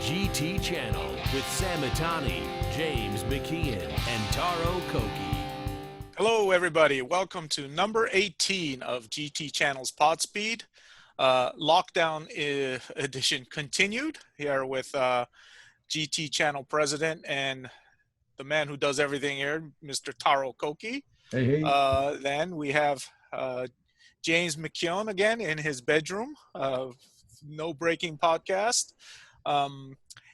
GT Channel with Sam Itani, James McKeon, and Taro Koki. Hello, everybody. Welcome to number 18 of GT Channel's Pod Speed. Lockdown edition continued here with GT Channel president and the man who does everything here, Mr. Taro Koki. Hey. Then we have James McKeon again in his bedroom. No Breaking Podcast.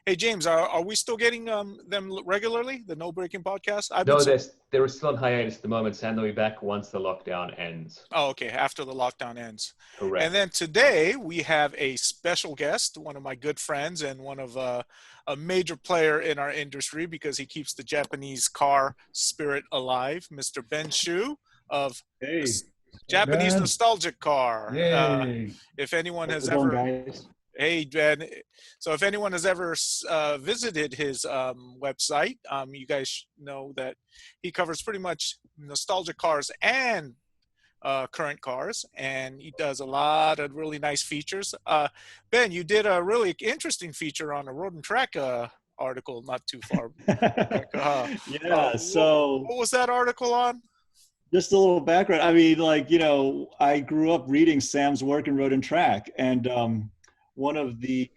Hey, James, are we still getting them regularly, the No Breaking Podcast? They're still on hiatus at the moment, Sam. They'll be back once the lockdown ends. Oh, okay, after the lockdown ends. Correct. And then today we have a special guest, one of my good friends and one of a major player in our industry because he keeps the Japanese car spirit alive, Mr. Ben Hsu of Japanese Nostalgic Car. If anyone has ever... guys? Hey, Ben. So if anyone has ever visited his website, you guys know that he covers pretty much nostalgic cars and current cars, and he does a lot of really nice features. Ben, you did a really interesting feature on a Road and Track article not too far back. So what was that article on? Just a little background. I mean, I grew up reading Sam's work in Road and Track, and one of the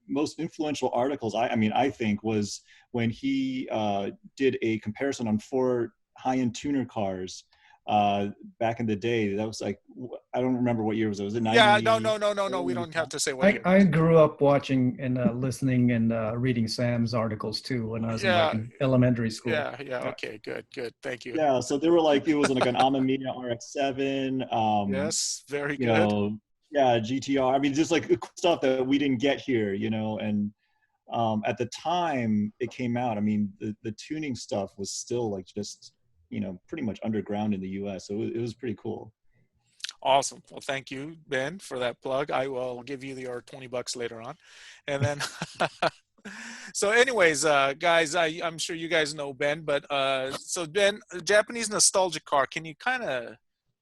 most influential articles, I think, was when he did a comparison on 4 high-end tuner cars back in the day. That was like, I don't remember what year it was. Was it 90? Yeah, no. We don't have to say what year. I grew up watching and listening and reading Sam's articles too when I was in elementary school. Yeah. Okay, good. Thank you. Yeah, so they were like, it was like an Amamiya RX-7. Yes, very good. Yeah, GTR. I mean, just like stuff that we didn't get here, and at the time it came out, I mean, the tuning stuff was still like just, pretty much underground in the US. So it was pretty cool. Awesome. Well, thank you, Ben, for that plug. I will give you your $20 later on. And then, so anyways, guys, I'm sure you guys know Ben, but so Ben, Japanese Nostalgic Car, can you kind of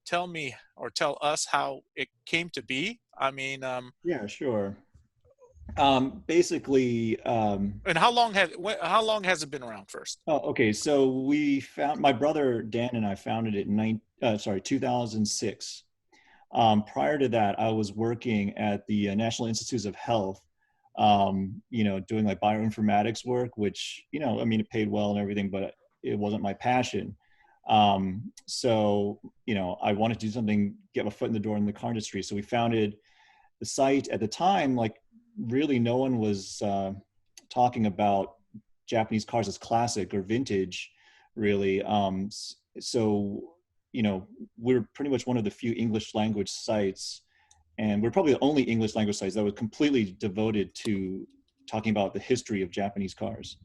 tell me or tell us how it came to be? I mean, yeah, sure. Basically, and how long has it been around first? Oh, okay. So my brother Dan and I founded it in 2006. Prior to that, I was working at the National Institutes of Health, doing like bioinformatics work, which, it paid well and everything, but it wasn't my passion. So, I wanted to do something, get my foot in the door in the car industry. So we founded the site. At the time, like really no one was talking about Japanese cars as classic or vintage, really. So, we're pretty much one of the few English language sites, and we're probably the only English language sites that was completely devoted to talking about the history of Japanese cars.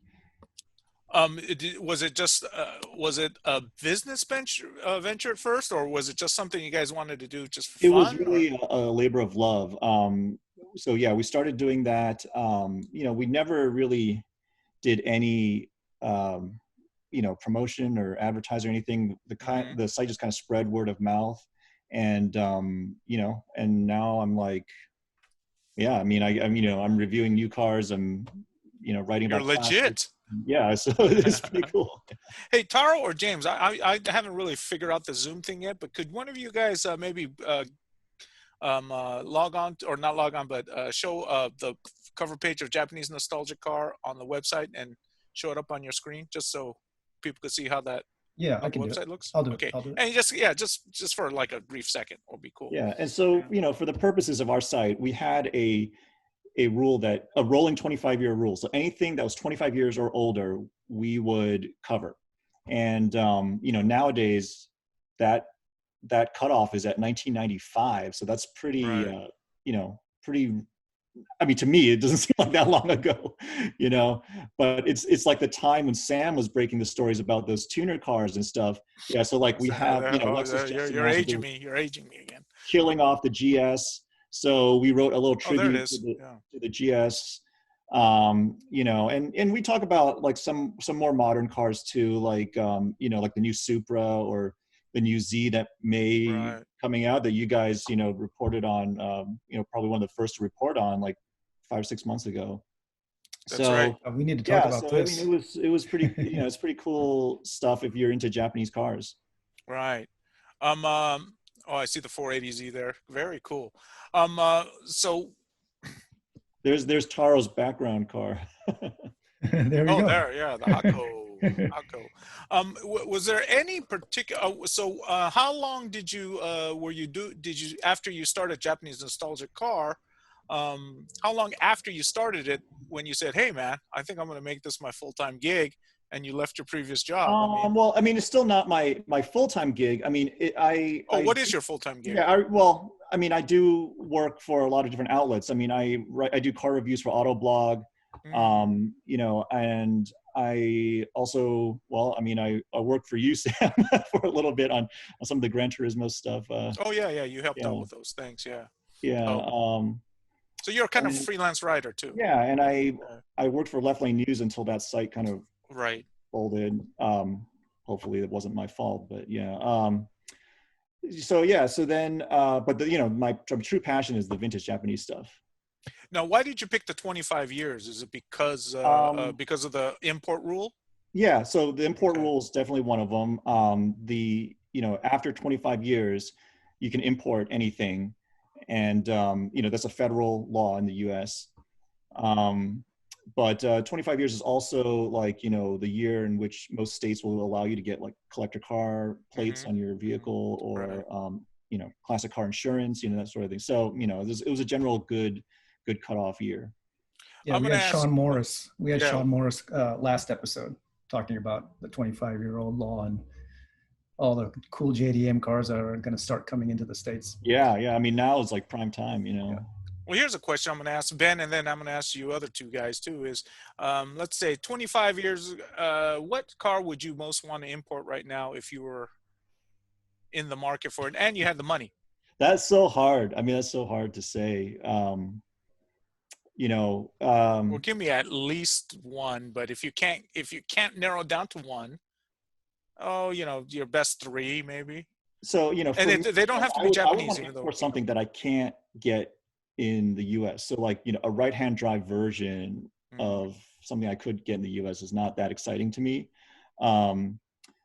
Was it a business venture at first, or was it just something you guys wanted to do just for fun? It was really a labor of love. So yeah, we started doing that. We never really did any, promotion or advertise or anything. The site just kind of spread word of mouth, and and now I'm like, yeah, I'm reviewing new cars. I'm, writing about. You're legit. Classics. Yeah, so it's pretty cool. Hey, Taro or James, I haven't really figured out the Zoom thing yet, but could one of you guys maybe log on, or not log on, but show the cover page of Japanese Nostalgic Car on the website and show it up on your screen, just so people could see how that I can website do it. looks? I'll do okay. it. I'll do it. And just for like a brief second will be cool. Yeah, and so, for the purposes of our site, we had a rule, that a rolling 25-year rule. So anything that was 25 years or older, we would cover. And, nowadays that cutoff is at 1995. So that's pretty, right. To me, it doesn't seem like that long ago, but it's like the time when Sam was breaking the stories about those tuner cars and stuff. Yeah. So like we have, you're aging me again. Killing off the GS. So we wrote a little tribute to the GS, and we talk about like some more modern cars too, like like the new Supra or the new Z that may coming out that you guys, reported on, probably one of the first to report on like 5 or 6 months ago. That's right. So We need to talk about so this. I mean, it was pretty, it's pretty cool stuff if you're into Japanese cars. Right. Oh, I see the 480Z there. Very cool. So, There's Taro's background car. There we oh, go. there, yeah, the Hako. Was there any particular? How long did you after you started Japanese nostalgic car? How long after you started it when you said, "Hey, man, I think I'm going to make this my full-time gig," and you left your previous job? Well, I mean, it's still not my full-time gig. I mean, What is your full-time gig? Yeah, I mean, I do work for a lot of different outlets. I mean, I do car reviews for Autoblog, you know, and I also, well, I mean, I worked for you, Sam, for a little bit on some of the Gran Turismo stuff. Oh yeah, you helped out with those things, yeah. Yeah. So you're kind of a freelance writer too. Yeah, and I worked for Left Lane News until that site kind of folded. Hopefully it wasn't my fault, but yeah. So then, but you know, my true passion is the vintage Japanese stuff. Now, why did you pick the 25 years? Is it because of the import rule? Yeah, so the import rule is definitely one of them. You know, after 25 years, you can import anything, and you know, that's a federal law in the U.S. But 25 years is also like, you know, the year in which most states will allow you to get like collector car plates on your vehicle, or you know, classic car insurance, you know, that sort of thing. So, you know, it was a general good cutoff year. Yeah, we had Sean Morris. We had Sean Morris last episode talking about the 25-year-old law and all the cool JDM cars that are going to start coming into the States. Yeah. I mean, now is like prime time, you know. Yeah. Well, here's a question I'm going to ask Ben, and then I'm going to ask you other two guys too, is let's say 25 years, what car would you most want to import right now if you were in the market for it and you had the money? That's so hard. I mean, that's so hard to say. You know, well, give me at least one, but if you can't narrow it down to one, you know, your best three maybe. So, you know, and they don't have to be Japanese, even though, for something that I can't get in the US. So like, you know, a right-hand drive version of something I could get in the US is not that exciting to me.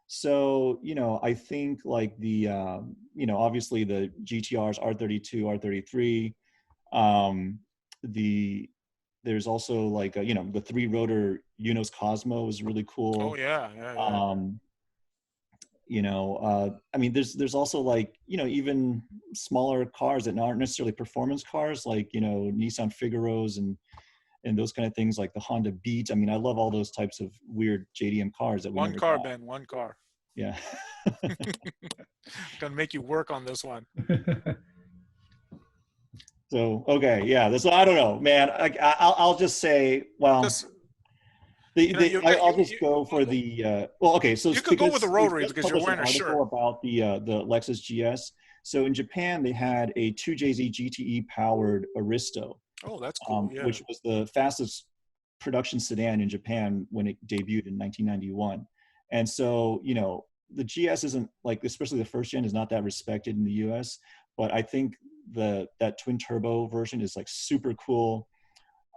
So, you know, I think like the, you know, obviously the GTRs, R32, R33, there's also like, you know, the 3-rotor Unos Cosmo is really cool. Oh yeah. You know, I mean, there's also like, you know, even smaller cars that aren't necessarily performance cars, like, you know, Nissan Figaros and those kind of things, like the Honda Beat. I mean, I love all those types of weird JDM cars that we one never car got. Ben, one car. Yeah. Gonna make you work on this one. So okay, yeah. So I don't know, man. I'll just say, well, I'll just go for the. Well, okay. So you could go with the rotary because you're wearing a shirt. About the Lexus GS. So in Japan, they had a 2JZ GTE powered Aristo. Oh, that's cool. Yeah. Which was the fastest production sedan in Japan when it debuted in 1991. And so, you know, the GS isn't like, especially the first gen, is not that respected in the US, but I think that twin turbo version is like super cool.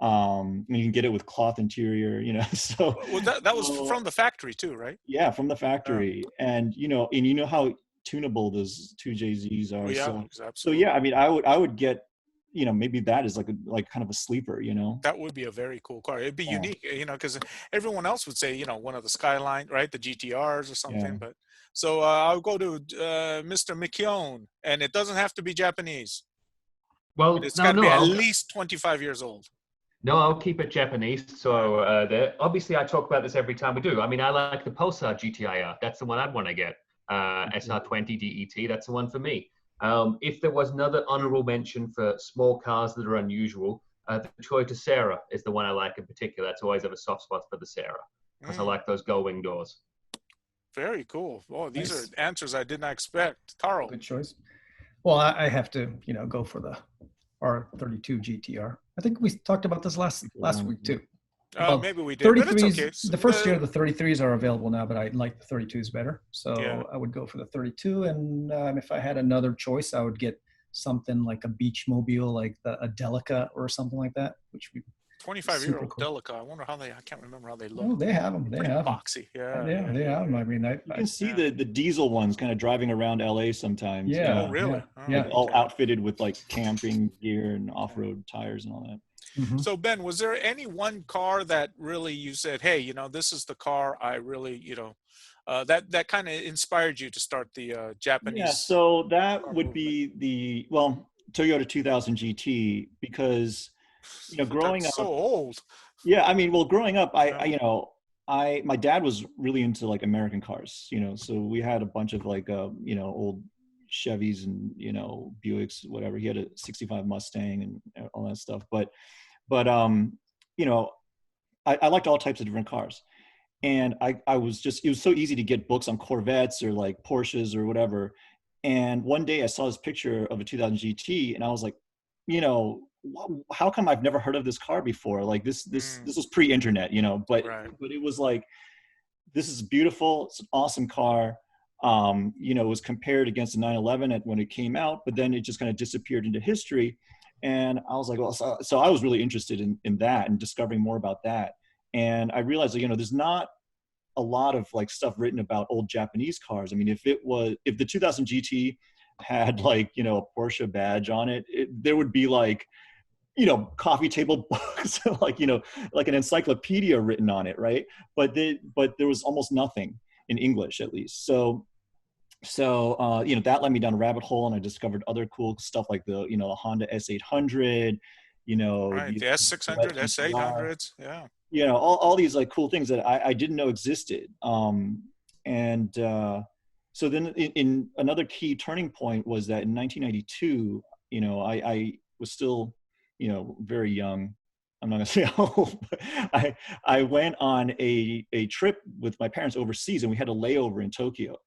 And you can get it with cloth interior, you know. So well, that was from the factory too, right? Yeah, from the factory. And you know how tunable those 2JZs are. Oh, yeah, so absolutely. Yeah, I mean, I would get, you know, maybe that is like kind of a sleeper, you know. That would be a very cool car. It'd be unique, you know, because everyone else would say, you know, one of the Skyline, right, the GTRs or something. Yeah. But so I'll go to Mr. Mikion, and it doesn't have to be Japanese. Well, it's got to be at least 25 years old. No, I'll keep it Japanese. So obviously, I talk about this every time we do. I mean, I like the Pulsar GTIR. That's the one I'd want to get. SR20 DET. That's the one for me. If there was another honorable mention for small cars that are unusual, the Toyota Serra is the one I like in particular. That's always have a soft spot for the Serra because I like those gull-wing doors. Very cool. Oh, these are answers I did not expect. Taro. Good choice. Well, I have to, you know, go for the R32 GTR. I think we talked about this last week too. Maybe we did, but it's okay. The first year, the 33s are available now, but I like the 32s better. So I would go for the 32. And if I had another choice, I would get something like a beach mobile, like a Delica or something like that, which 25-year-old cool. Delica. I wonder I can't remember how they look. Oh, they have them. They Pretty have them. boxy. Yeah. Yeah, they have them. I mean, You can see the diesel ones kind of driving around LA sometimes. Yeah. Oh, really? Yeah. Oh, All okay. outfitted with like camping gear and off-road tires and all that. Mm-hmm. So Ben, was there any one car that really you said, hey, this is the car I really, that kind of inspired you to start the Japanese? Yeah, so that car would movement? be Toyota 2000 GT, because growing That's up, so old. yeah, I mean, well, growing up, Yeah. my dad was really into like American cars, so we had a bunch of like old Chevys and Buicks, whatever. He had a '65 Mustang and all that stuff, but I liked all types of different cars. And I was it was so easy to get books on Corvettes or like Porsches or whatever. And one day I saw this picture of a 2000 GT and I was like, how come I've never heard of this car before? Like this was pre-internet, but Right. but it was like, this is beautiful. It's an awesome car. It was compared against the 911 when it came out, but then it just kind of disappeared into history. And I was like, well, so I was really interested in that and discovering more about that. And I realized that, there's not a lot of like stuff written about old Japanese cars. I mean, if the 2000 GT had like, a Porsche badge on it, there would be like, coffee table books, like, like an encyclopedia written on it. Right. But there was almost nothing in English, at least. So that led me down a rabbit hole, and I discovered other cool stuff like the Honda S800, Right. The S600, S800s. Yeah. all these like cool things that I didn't know existed. So then in another key turning point was that in 1992, I was still, very young. I'm not gonna say how old, but I went on a trip with my parents overseas, and we had a layover in Tokyo.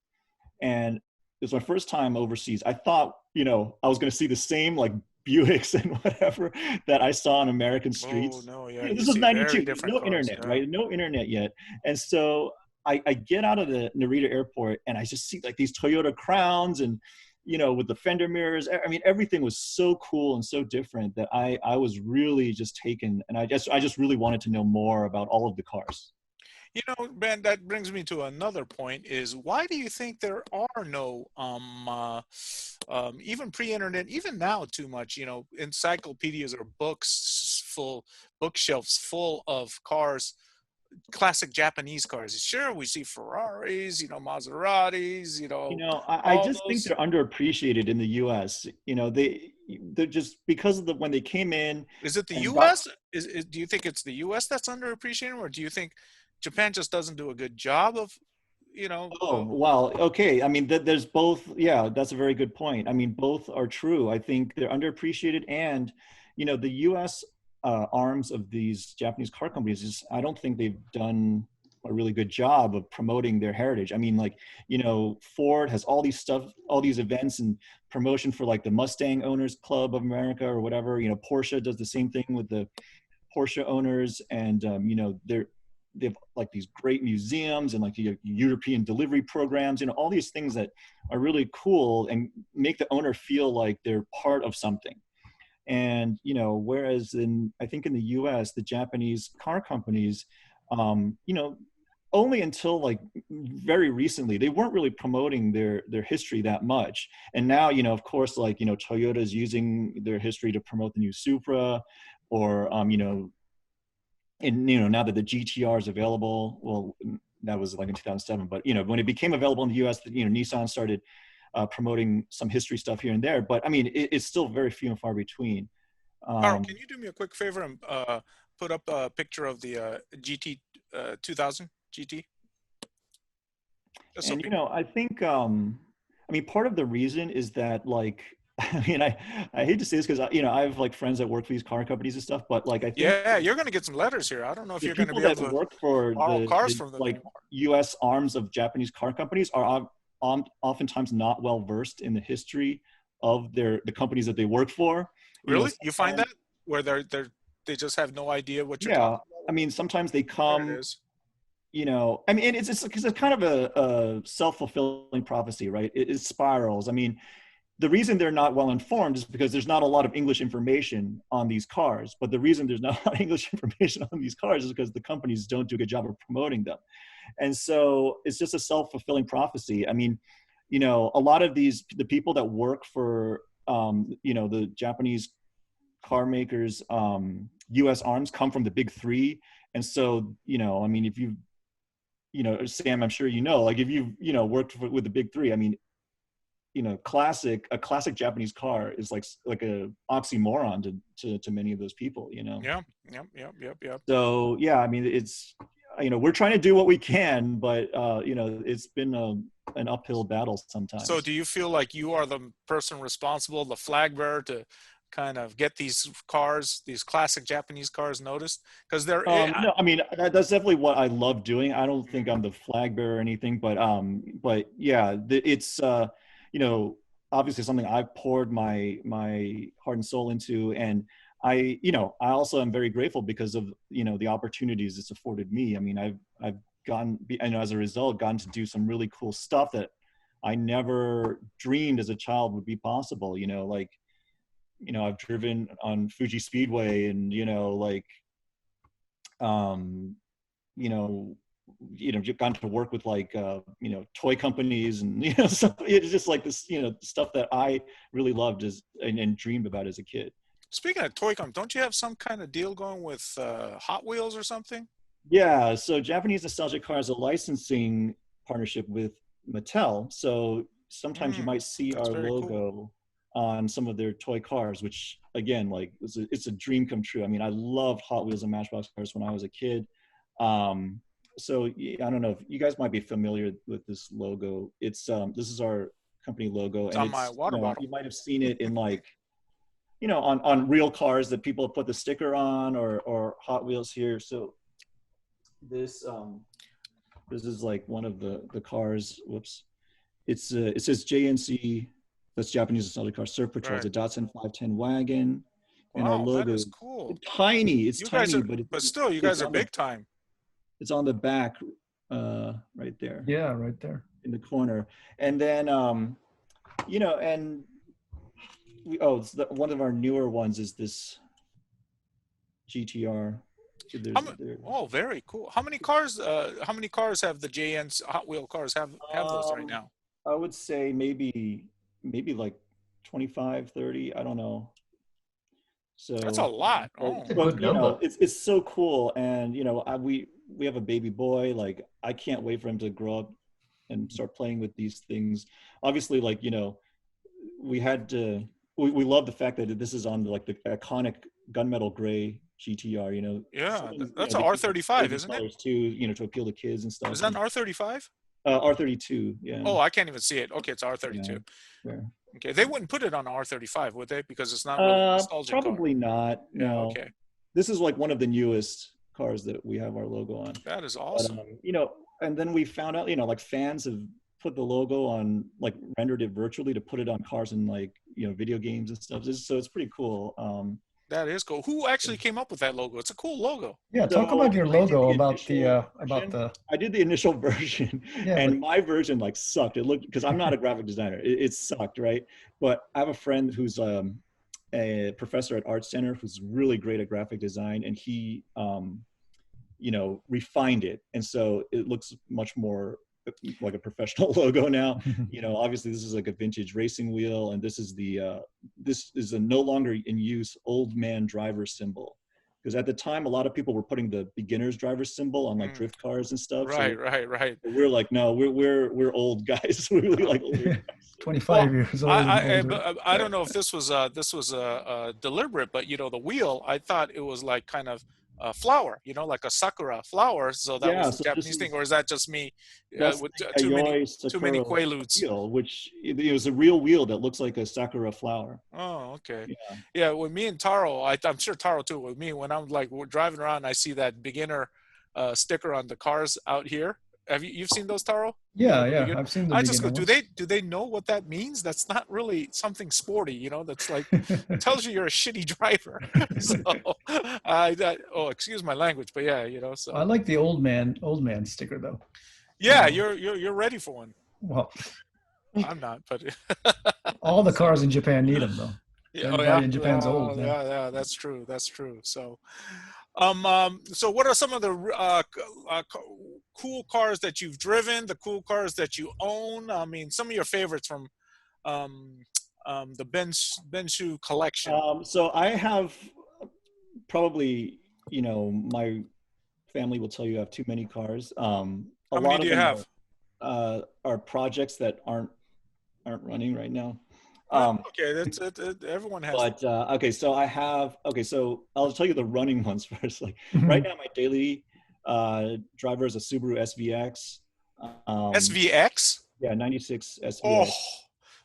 And it was my first time overseas. I thought, I was going to see the same like Buicks and whatever that I saw on American streets. Oh, no, yeah. This was 92. No Cars, internet, yeah. right? No internet yet. And so I get out of the Narita airport and I just see like these Toyota Crowns and, with the fender mirrors. I mean, everything was so cool and so different that I was really just taken. And I just really wanted to know more about all of the cars. Ben, that brings me to another point is, why do you think there are no, even pre-internet, even now too much, encyclopedias or bookshelves full of cars, classic Japanese cars? Sure, we see Ferraris, Maseratis, I just think they're underappreciated in the U.S. They're just because of when they came in. Is it the U.S.? Do you think it's the U.S. that's underappreciated, or do you think Japan just doesn't do a good job of, Oh, well, okay. I mean, there's both. Yeah, that's a very good point. I mean, both are true. I think they're underappreciated, and the U.S. Arms of these Japanese car companies I don't think they've done a really good job of promoting their heritage. I mean, like, Ford has all these events and promotion for like the Mustang Owners Club of America or whatever. Porsche does the same thing with the Porsche owners, and they have like these great museums and like European delivery programs, all these things that are really cool and make the owner feel like they're part of something. And, whereas I think in the US, the Japanese car companies, only until like very recently, they weren't really promoting their history that much. And now, of course, like, Toyota is using their history to promote the new Supra, or, and, now that the GTR is available, well, that was like in 2007, but, when it became available in the US, Nissan started promoting some history stuff here and there, but I mean, it's still very few and far between. Carl, can you do me a quick favor and put up a picture of the GT 2000 GT? And I think, I mean, part of the reason is that, like, I mean, I hate to say this because I have like friends that work for these car companies and stuff, but like I think you're going to get some letters here. I don't know if you're going to be able to work for borrow cars from them like anymore. U.S. arms of Japanese car companies are oftentimes not well versed in the history of the companies that they work for. Really? You find that where they just have no idea what you're talking about? I mean, sometimes they come. There it is. I mean, it's because it's kind of a self-fulfilling prophecy, right? It spirals. I mean, the reason they're not well informed is because there's not a lot of English information on these cars. But the reason there's not a lot of English information on these cars is because the companies don't do a good job of promoting them. And so it's just a self-fulfilling prophecy. I mean, you know, a lot of the people that work for, you know, the Japanese car makers, U.S. arms come from the big three. And so, you know, I mean, if you know, Sam, I'm sure you know, like if you've, you know, worked with the big three, I mean, you know, a classic Japanese car is like a oxymoron to many of those people, you know? Yeah. So, yeah, I mean, it's, you know, we're trying to do what we can, but, you know, it's been an uphill battle sometimes. So do you feel like you are the person responsible, the flag bearer, to kind of get these cars, these classic Japanese cars, noticed? Because they're no, I mean, that's definitely what I love doing. I don't think I'm the flag bearer or anything, but yeah, it's you know, obviously something I've poured my heart and soul into, and I also am very grateful because of, you know, the opportunities it's afforded me. I mean, I've gotten, I know, as a result, gotten to do some really cool stuff that I never dreamed as a child would be possible. You know, like, you know, I've driven on Fuji Speedway, and, you know, like, gotten to work with, like, you know, toy companies, and, you know, stuff. It's just like this, you know, stuff that I really loved and dreamed about as a kid. Speaking of toy companies, don't you have some kind of deal going with Hot Wheels or something? Yeah, so Japanese Nostalgic Car has a licensing partnership with Mattel. So sometimes you might see our logo on some of their toy cars, which, again, like, it's a dream come true. I mean, I loved Hot Wheels and Matchbox cars when I was a kid. So I don't know if you guys might be familiar with this logo. It's this is our company logo, It's and on my water bottle. You might have seen it in, like, you know, on real cars that people put the sticker on, or Hot Wheels here. So this is like one of the cars. Whoops, it says JNC. That's Japanese Nostalgic Car Surf Patrol. It's a Datsun 510 wagon. Wow, and our logo, that is cool. It's tiny. It's you tiny, guys are, but still, you guys are big time. It's on the back, right there. Yeah, right there in the corner. And then, you know, and one of our newer ones is this GTR. Oh, very cool. How many cars have the JN's Hot Wheel cars have those right now? I would say maybe like 25, 30. I don't know. So that's a lot. But you know, it's so cool. And, you know, we have a baby boy. Like, I can't wait for him to grow up and start playing with these things. Obviously, like, you know, we love the fact that this is on, like, the iconic gunmetal gray GTR, you know. Yeah, that's an R35, isn't it? Too, you know, to appeal to kids and stuff. Is that an R35? R32, yeah. Oh, I can't even see it. Okay, it's R32. Yeah. Okay, they wouldn't put it on R35, would they? Because it's not really a nostalgic probably car. Not. No. Yeah, okay. This is like one of the newest cars that we have our logo on. That is awesome. But, you know, and then we found out, you know, like, fans have put the logo on, like, rendered it virtually to put it on cars and, like, you know, video games and stuff. So it's pretty cool. That is cool. Who actually came up with that logo? It's a cool logo. Yeah, talk about your logo, about the. I did the initial version, and my version, like, sucked. It looked, because I'm not a graphic designer. It sucked, right? But I have a friend who's a professor at Art Center who's really great at graphic design, and he, you know, refined it, and so it looks much more like a professional logo now. You know, obviously this is like a vintage racing wheel, and this is a no longer in use old man driver symbol, because at the time a lot of people were putting the beginner's driver symbol on, like, drift cars and stuff. Right. We're like, no, we're old guys. We're really, like, older guys. 25 years old. I don't know if this was deliberate, but, you know, the wheel, I thought it was like kind of a flower, you know, like a sakura flower. So that was the Japanese thing, or is that just me with too many quaaludes? Wheel, which it was a real wheel that looks like a sakura flower. Oh, okay. Yeah, with me and Taro, I'm sure Taro too. With me, when I'm, like, we're driving around, I see that beginner sticker on the cars out here. Have you've seen those, Taro? Yeah, I've seen them. I just go, do they know what that means? That's not really something sporty, you know. That's like, it tells you you're a shitty driver. So, excuse my language, but yeah, you know. So I like the old man sticker though. Yeah, you're ready for one. Well, I'm not, but All the cars in Japan need them, though. yeah, Everybody in Japan's old. yeah, that's true. That's true. So, so what are some of the cool cars that you've driven? The cool cars that you own? I mean, some of your favorites from um, the Ben Hsu collection. So I have probably, my family will tell you I have too many cars. A How lot many of do you them have? are projects that aren't running right now. Okay, that's it. Everyone has. But okay, so so I'll tell you the running ones first. Like Mhm. right now, my daily driver is a Subaru SVX. SVX? Yeah, 96 SVX. Oh,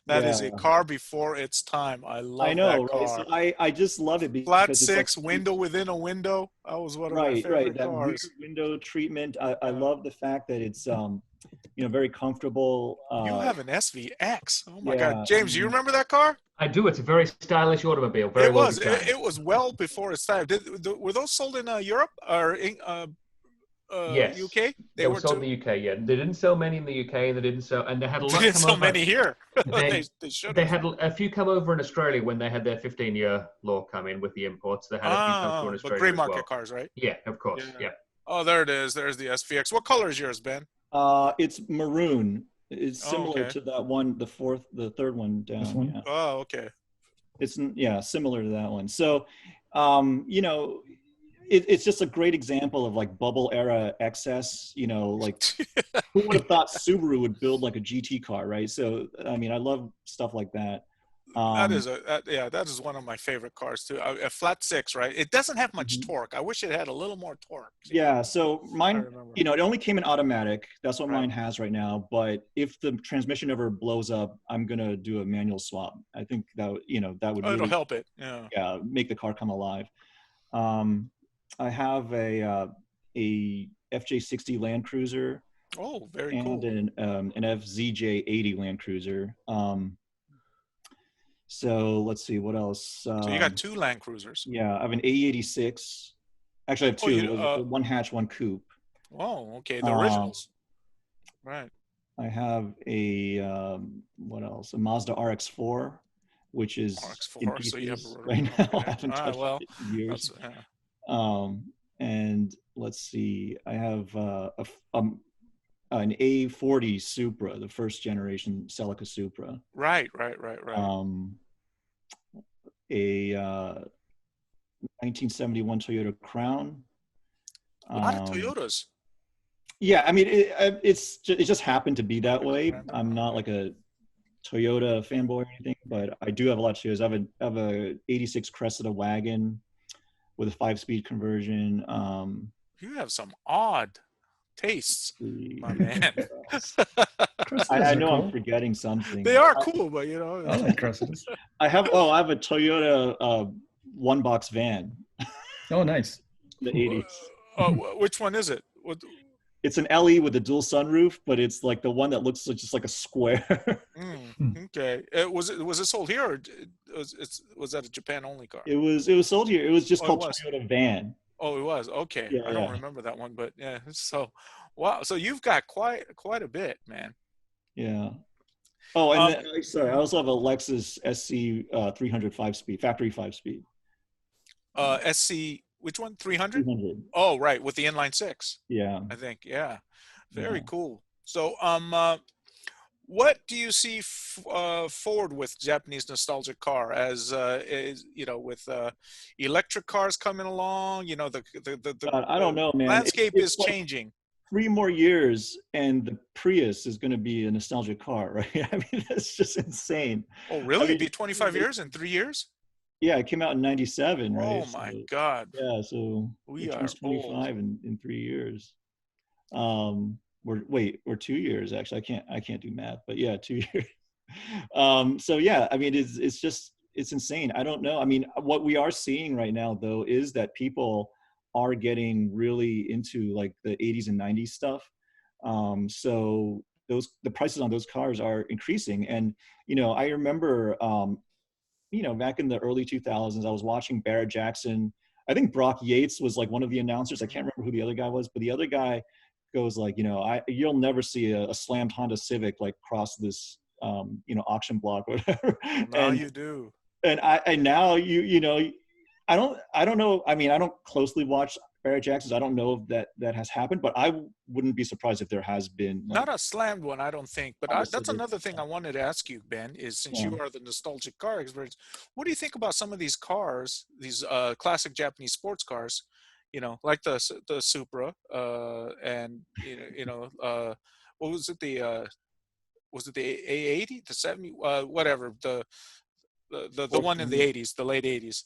that is Yeah. a car before its time. I love I know, that right? car. So I just love it Flat because it's like six, window within a window. That was one of my right. favorite That rear cars. window treatment. I Yeah. love the fact that it's very comfortable. You have an SVX. Oh my Yeah, God, James, do you remember that car? I do. It's a very stylish automobile. Very It well was. designed. It was well before its time. Were those sold in Europe or in Yes. UK? They were were sold too. in the UK. Yeah, they didn't sell many in the UK, and they didn't sell, and they had a lot Didn't come so over. many here. They should. They had a few come over in Australia when they had their 15-year law come in with the imports. They had a few come through in But Australia gray as market well. cars, right? Yeah, of course. Yeah. Yeah. Oh, there it is. There's the SVX. What color is yours, Ben? It's maroon. It's similar okay. to that one, the third one down. This one? Yeah. Oh, okay. It's similar to that one. So, it's just a great example of like bubble era excess. Like who would have thought Subaru would build like a GT car, right? So, I mean, I love stuff like that. That is one of my favorite cars too. A flat six, right? It doesn't have much Mhm. torque. I wish it had a little more torque. Yeah. So mine, remember. it only came in automatic. That's what Right. mine has right now. But if the transmission ever blows up, I'm gonna do a manual swap. I think that would It'll really help it. Yeah. make the car come alive. I have a FJ60 Land Cruiser Oh, very and cool. an FZJ80 Land Cruiser. So let's see what else. So you got two Land Cruisers. Yeah, I have an A86. Actually, I have Oh, two. One hatch, one coupe. Oh, okay. The originals. Right. I have a what else? A Mazda RX-4, which is in RX-4. pieces So you have right now. okay. I haven't touched it in years. And let's see. I have an A40 Supra, the first generation Celica Supra. Right. A 1971 Toyota Crown. A lot of Toyotas. Yeah, I mean, it just happened to be that way. I'm not like a Toyota fanboy or anything, but I do have a lot of Toyotas. I have a 86 Cressida wagon with a 5-speed conversion. You have some odd tastes, my man. I know cool. I'm forgetting something. They are cool, but I like Cressidas. I have a Toyota one-box van. Oh, nice. The 80s. Which one is it? It's an LE with a dual sunroof, but it's like the one that looks just like a square. Okay. Was it sold here, or was that a Japan only car? It was sold here. It was just called Toyota Van. Oh, it was. Okay. Yeah, I don't remember that one, but yeah. So, wow. So you've got quite a bit, man. Yeah. Oh, and sorry, I also have a Lexus SC 300 5-speed, factory 5-speed. SC. Which one? 300? 300. Oh, right, with the inline six. Yeah. I think. Yeah. Very cool. So, what do you see forward with Japanese nostalgic car as with electric cars coming along? I don't know, man. Landscape is changing. 3 more years and the Prius is going to be a nostalgic car, right? I mean, that's just insane. Oh, really? It'd be 25 years in 3 years? Yeah, it came out in 97, right? Oh my God. Yeah, so we are 25 in 3 years. We're 2 years actually. I can't do math, but yeah, 2 years. So yeah, I mean, it's insane. I don't know. I mean, what we are seeing right now though is that people are getting really into like the 80s and 90s stuff. So the prices on those cars are increasing, and I remember back in the early 2000s, I was watching Barrett Jackson. I think Brock Yates was like one of the announcers. I can't remember who the other guy was, but the other guy goes like, you'll never see a slammed Honda Civic like cross this auction block or whatever. Now you do. And now I don't know. I mean, I don't closely watch Barrett Jackson's. I don't know if that has happened, but I wouldn't be surprised if there has been. Not a slammed one, I don't think. But that's another thing I wanted to ask you, Ben, is since you are the nostalgic car expert, what do you think about some of these cars, these classic Japanese sports cars, like the Supra, and what was it, the A80, the 70, whatever, the one in the 80s, the late 80s.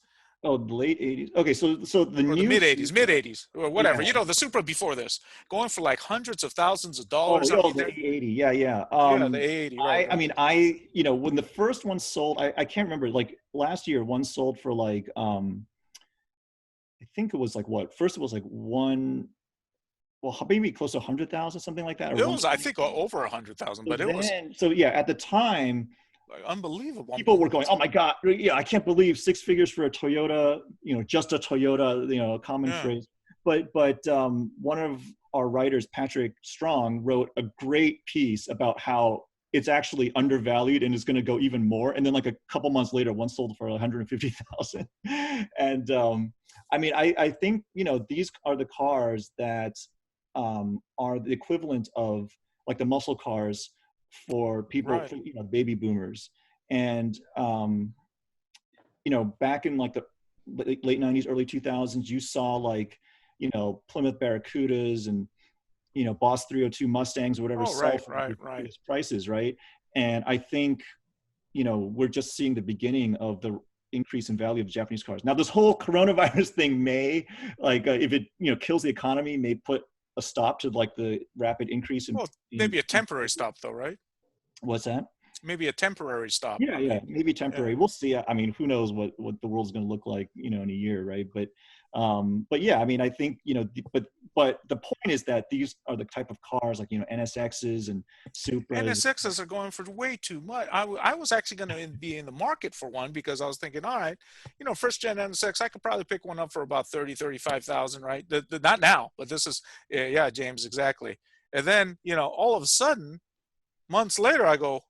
Oh, the late 80s. Okay, so the new mid 80s, or whatever. Yeah. The Supra before this, going for like hundreds of thousands of dollars. The A80. Yeah. The A80. Right. I mean, when the first one sold, I can't remember. Like last year, one sold for like I think it was like what? First it was like maybe close to 100,000, something like that. It was, I think, over 100,000. But it was. So yeah, at the time. Unbelievable. People were going, oh my God, yeah, I can't believe 6 figures for a Toyota, just a Toyota, common phrase. But one of our writers, Patrick Strong, wrote a great piece about how it's actually undervalued and is going to go even more. And then like a couple months later, one sold for 150,000. And I mean, I think, these are the cars that are the equivalent of like the muscle cars for people, baby boomers. And, back in like the late 90s, early 2000s, you saw like, Plymouth Barracudas and, Boss 302 Mustangs or whatever. Right. Prices, right? And I think, we're just seeing the beginning of the increase in value of Japanese cars. Now, this whole coronavirus thing may, like, if it, kills the economy, may put a stop to like the rapid increase in. Well, maybe a temporary stop though, right? What's that? Maybe a temporary stop. Yeah, maybe temporary. Yeah. We'll see. I mean, who knows what the world's going to look like, in a year, right? But yeah, I mean, I think, but the point is that these are the type of cars like, NSXs and Supras. NSXs are going for way too much. I was actually going to be in the market for one because I was thinking, all right, first gen NSX, I could probably pick one up for about 35,000, right? Not now, but this is, yeah, James, exactly. And then, all of a sudden, months later, I go,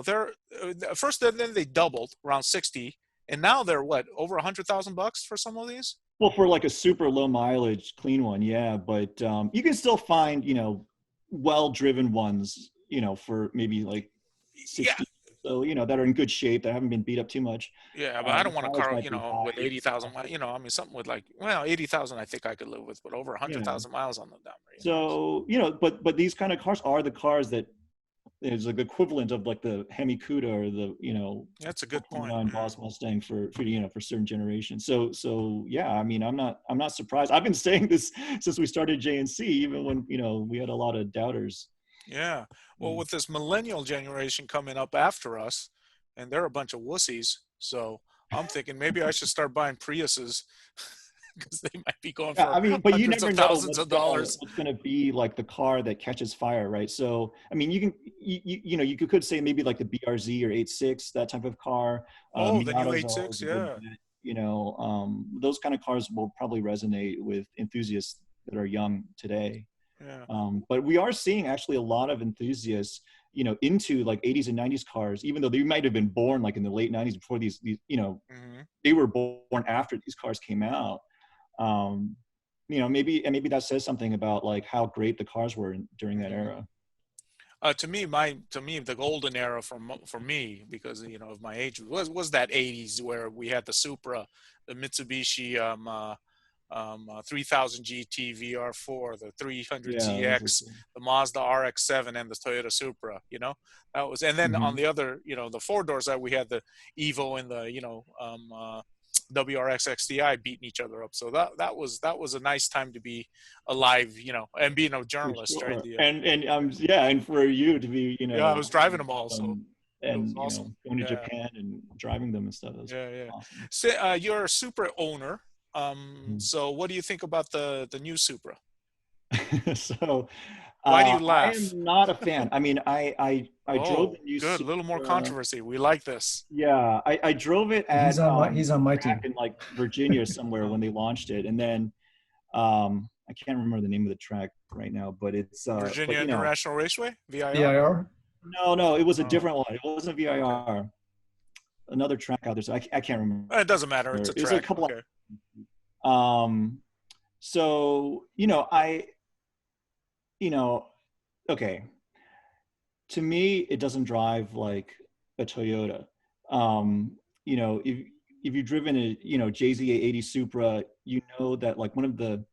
they're first, then they doubled around 60, and now they're what, over $100,000 for some of these? Well, for like a super low mileage clean one, yeah, but you can still find well-driven ones, for maybe like 60, so that are in good shape, that haven't been beat up too much. Yeah, but I don't want a car, with 80,000, I mean, something with like, 80,000, I think I could live with, but over 100,000 miles on the down. So but these kind of cars are the cars that is like equivalent of like the Hemi Cuda or the that's a good point. Boss Mustang for certain generations. So yeah, I mean, I'm not surprised. I've been saying this since we started JNC, even when we had a lot of doubters. Yeah, well, with this millennial generation coming up after us, and they're a bunch of wussies, so I'm thinking maybe I should start buying Priuses. Because they might be going for but you never know thousands of dollars. What's going to be like the car that catches fire, right? So, I mean, you could say maybe like the BRZ or 86, that type of car. The new 86, yeah. Those kind of cars will probably resonate with enthusiasts that are young today. Yeah. But we are seeing actually a lot of enthusiasts, into like 80s and 90s cars, even though they might have been born like in the late 90s before these they were born after these cars came out. Maybe that says something about like how great the cars were during that era. To me, the golden era for me, because of my age, was that 80s where we had the Supra, the Mitsubishi 3000 GT VR4, the 300 ZX, the Mazda RX-7, and the Toyota Supra. That was, and then on the other, the four doors that we had the Evo and the WRX XDI beating each other up. So that was a nice time to be alive, and being a journalist. Sure. Right? And for you to be, I was driving them all. So and awesome. Going to Japan and driving them and stuff. Awesome. So you're a Supra owner. So what do you think about the new Supra? So why do you laugh? I am not a fan. I mean, I drove the new Supra. A little more controversy. We like this. Yeah, I drove it at he's on my team in like Virginia somewhere when they launched it, and then I can't remember the name of the track right now, but it's Virginia International Raceway, VIR. VIR. No, it was a Oh, different one. It wasn't VIR. Another track out there. So I can't remember. it doesn't matter. It's a It was a track. couple Okay. So, okay. To me, it doesn't drive like a Toyota. If you've driven a, JZA80 Supra, you know that like one of the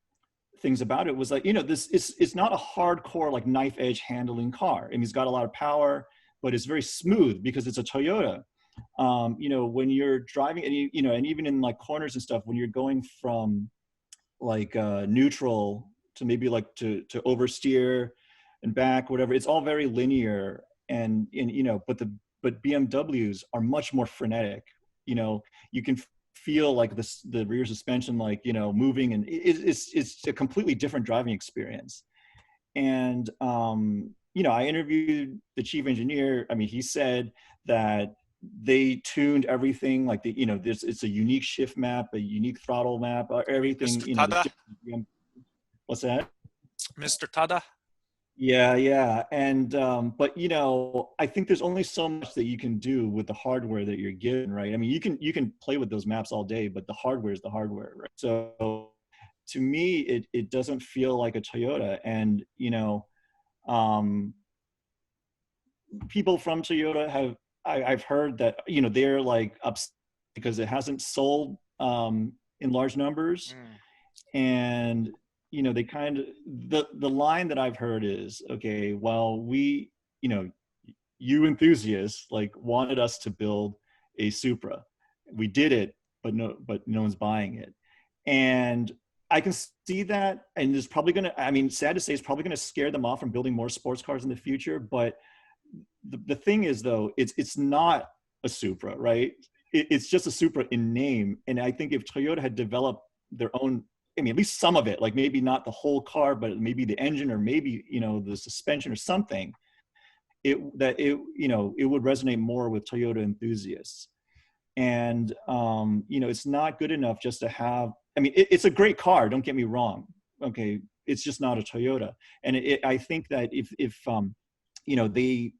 things about it was like, this it's not a hardcore like knife edge handling car. I mean, it's got a lot of power, but it's very smooth because it's a Toyota. When you're driving and and even in like corners and stuff, when you're going from like neutral to maybe like to oversteer and back, whatever, it's all very linear. But BMWs are much more frenetic. You can feel like the rear suspension like moving, and it's a completely different driving experience. And I interviewed the chief engineer. I mean, he said that they tuned everything like it's a unique shift map, a unique throttle map, everything. Mr. Tada? What's that? Mr. Tada? Yeah. And but I think there's only so much that you can do with the hardware that you're given, right? I mean, you can play with those maps all day, but the hardware is the hardware, right? So to me, it doesn't feel like a Toyota. And people from Toyota I've heard that they're like upset because it hasn't sold in large numbers. And they kind of, the line that I've heard is, okay, well, we, you enthusiasts like wanted us to build a Supra. We did it, but no one's buying it. And I can see that, and it's probably sad to say, it's probably gonna scare them off from building more sports cars in the future. But the thing is, though, it's not a Supra, right? It's just a Supra in name. And I think if Toyota had developed their own, I mean, at least some of it, like maybe not the whole car, but maybe the engine, or maybe the suspension or something, it would resonate more with Toyota enthusiasts. And it's not good enough just to have. I mean, it's a great car. Don't get me wrong. Okay, it's just not a Toyota. And I think that if they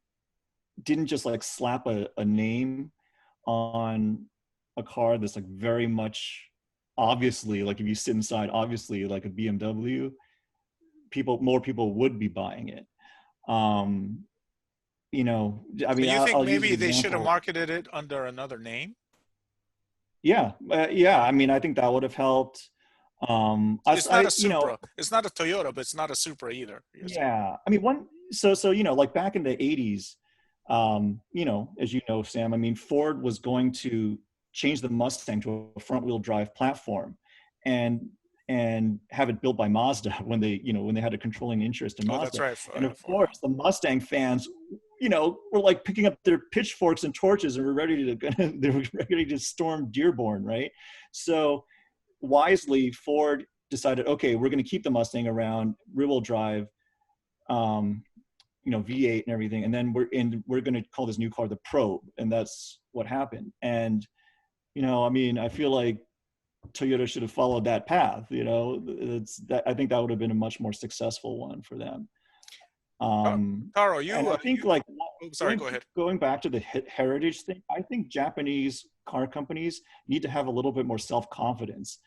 didn't just like slap a name on a car that's like very much obviously, like if you sit inside, obviously like a BMW, more people would be buying it. I mean, So you think maybe they should have example. marketed it under another name? Yeah. I mean, I think that would have helped. It's not a Supra. It's not a Toyota, but it's not a Supra either. Yeah. I mean, so like back in the 80s, as you know, Sam, I mean, Ford was going to change the Mustang to a front-wheel drive platform and have it built by Mazda when they had a controlling interest in Mazda. That's right. And of course, the Mustang fans, were like picking up their pitchforks and torches and were ready to storm Dearborn, right? So wisely, Ford decided, okay, we're going to keep the Mustang around, rear-wheel drive, V8 and everything, and then we're going to call this new car the Probe, and that's what happened. And I mean, I feel like Toyota should have followed that path. I think that would have been a much more successful one for them. Taro, I think go ahead. Going back to the heritage thing, I think Japanese car companies need to have a little bit more self-confidence.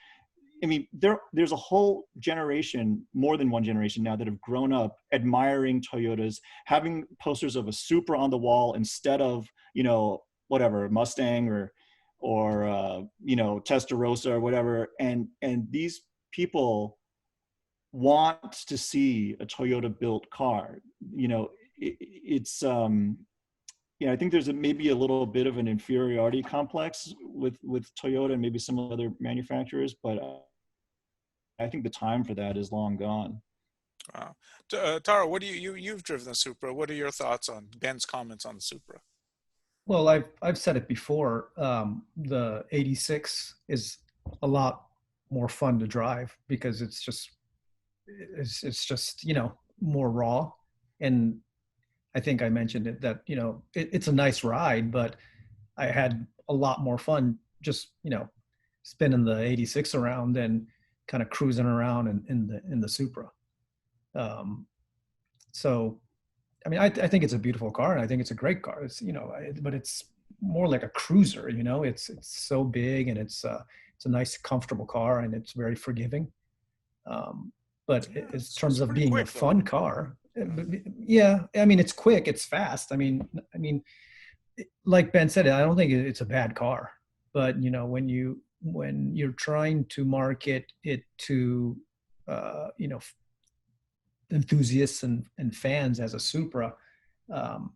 I mean, there's a whole generation, more than one generation now, that have grown up admiring Toyotas, having posters of a Supra on the wall instead of, whatever, Mustang or Testarossa or whatever. And these people want to see a Toyota built car. I think there's maybe a little bit of an inferiority complex with Toyota and maybe some other manufacturers, but I think the time for that is long gone. Wow. Tara, what do you've driven the Supra? What are your thoughts on Ben's comments on the Supra? Well, I've said it before. The 86 is a lot more fun to drive because it's just more raw. And I think I mentioned it that it's a nice ride, but I had a lot more fun just spinning the 86 around and kind of cruising around in the Supra. So I mean, I think it's a beautiful car, and I think it's a great car. It's, you know, but it's more like a cruiser. You know, it's so big, and it's a nice, comfortable car, and it's very forgiving. But Yeah, in it's terms of pretty being a quick, though. fun car, yeah, I mean, it's quick, it's fast. I mean, like Ben said, I don't think it's a bad car, but you know, when you're trying to market it to, you know, enthusiasts and fans as a Supra, um,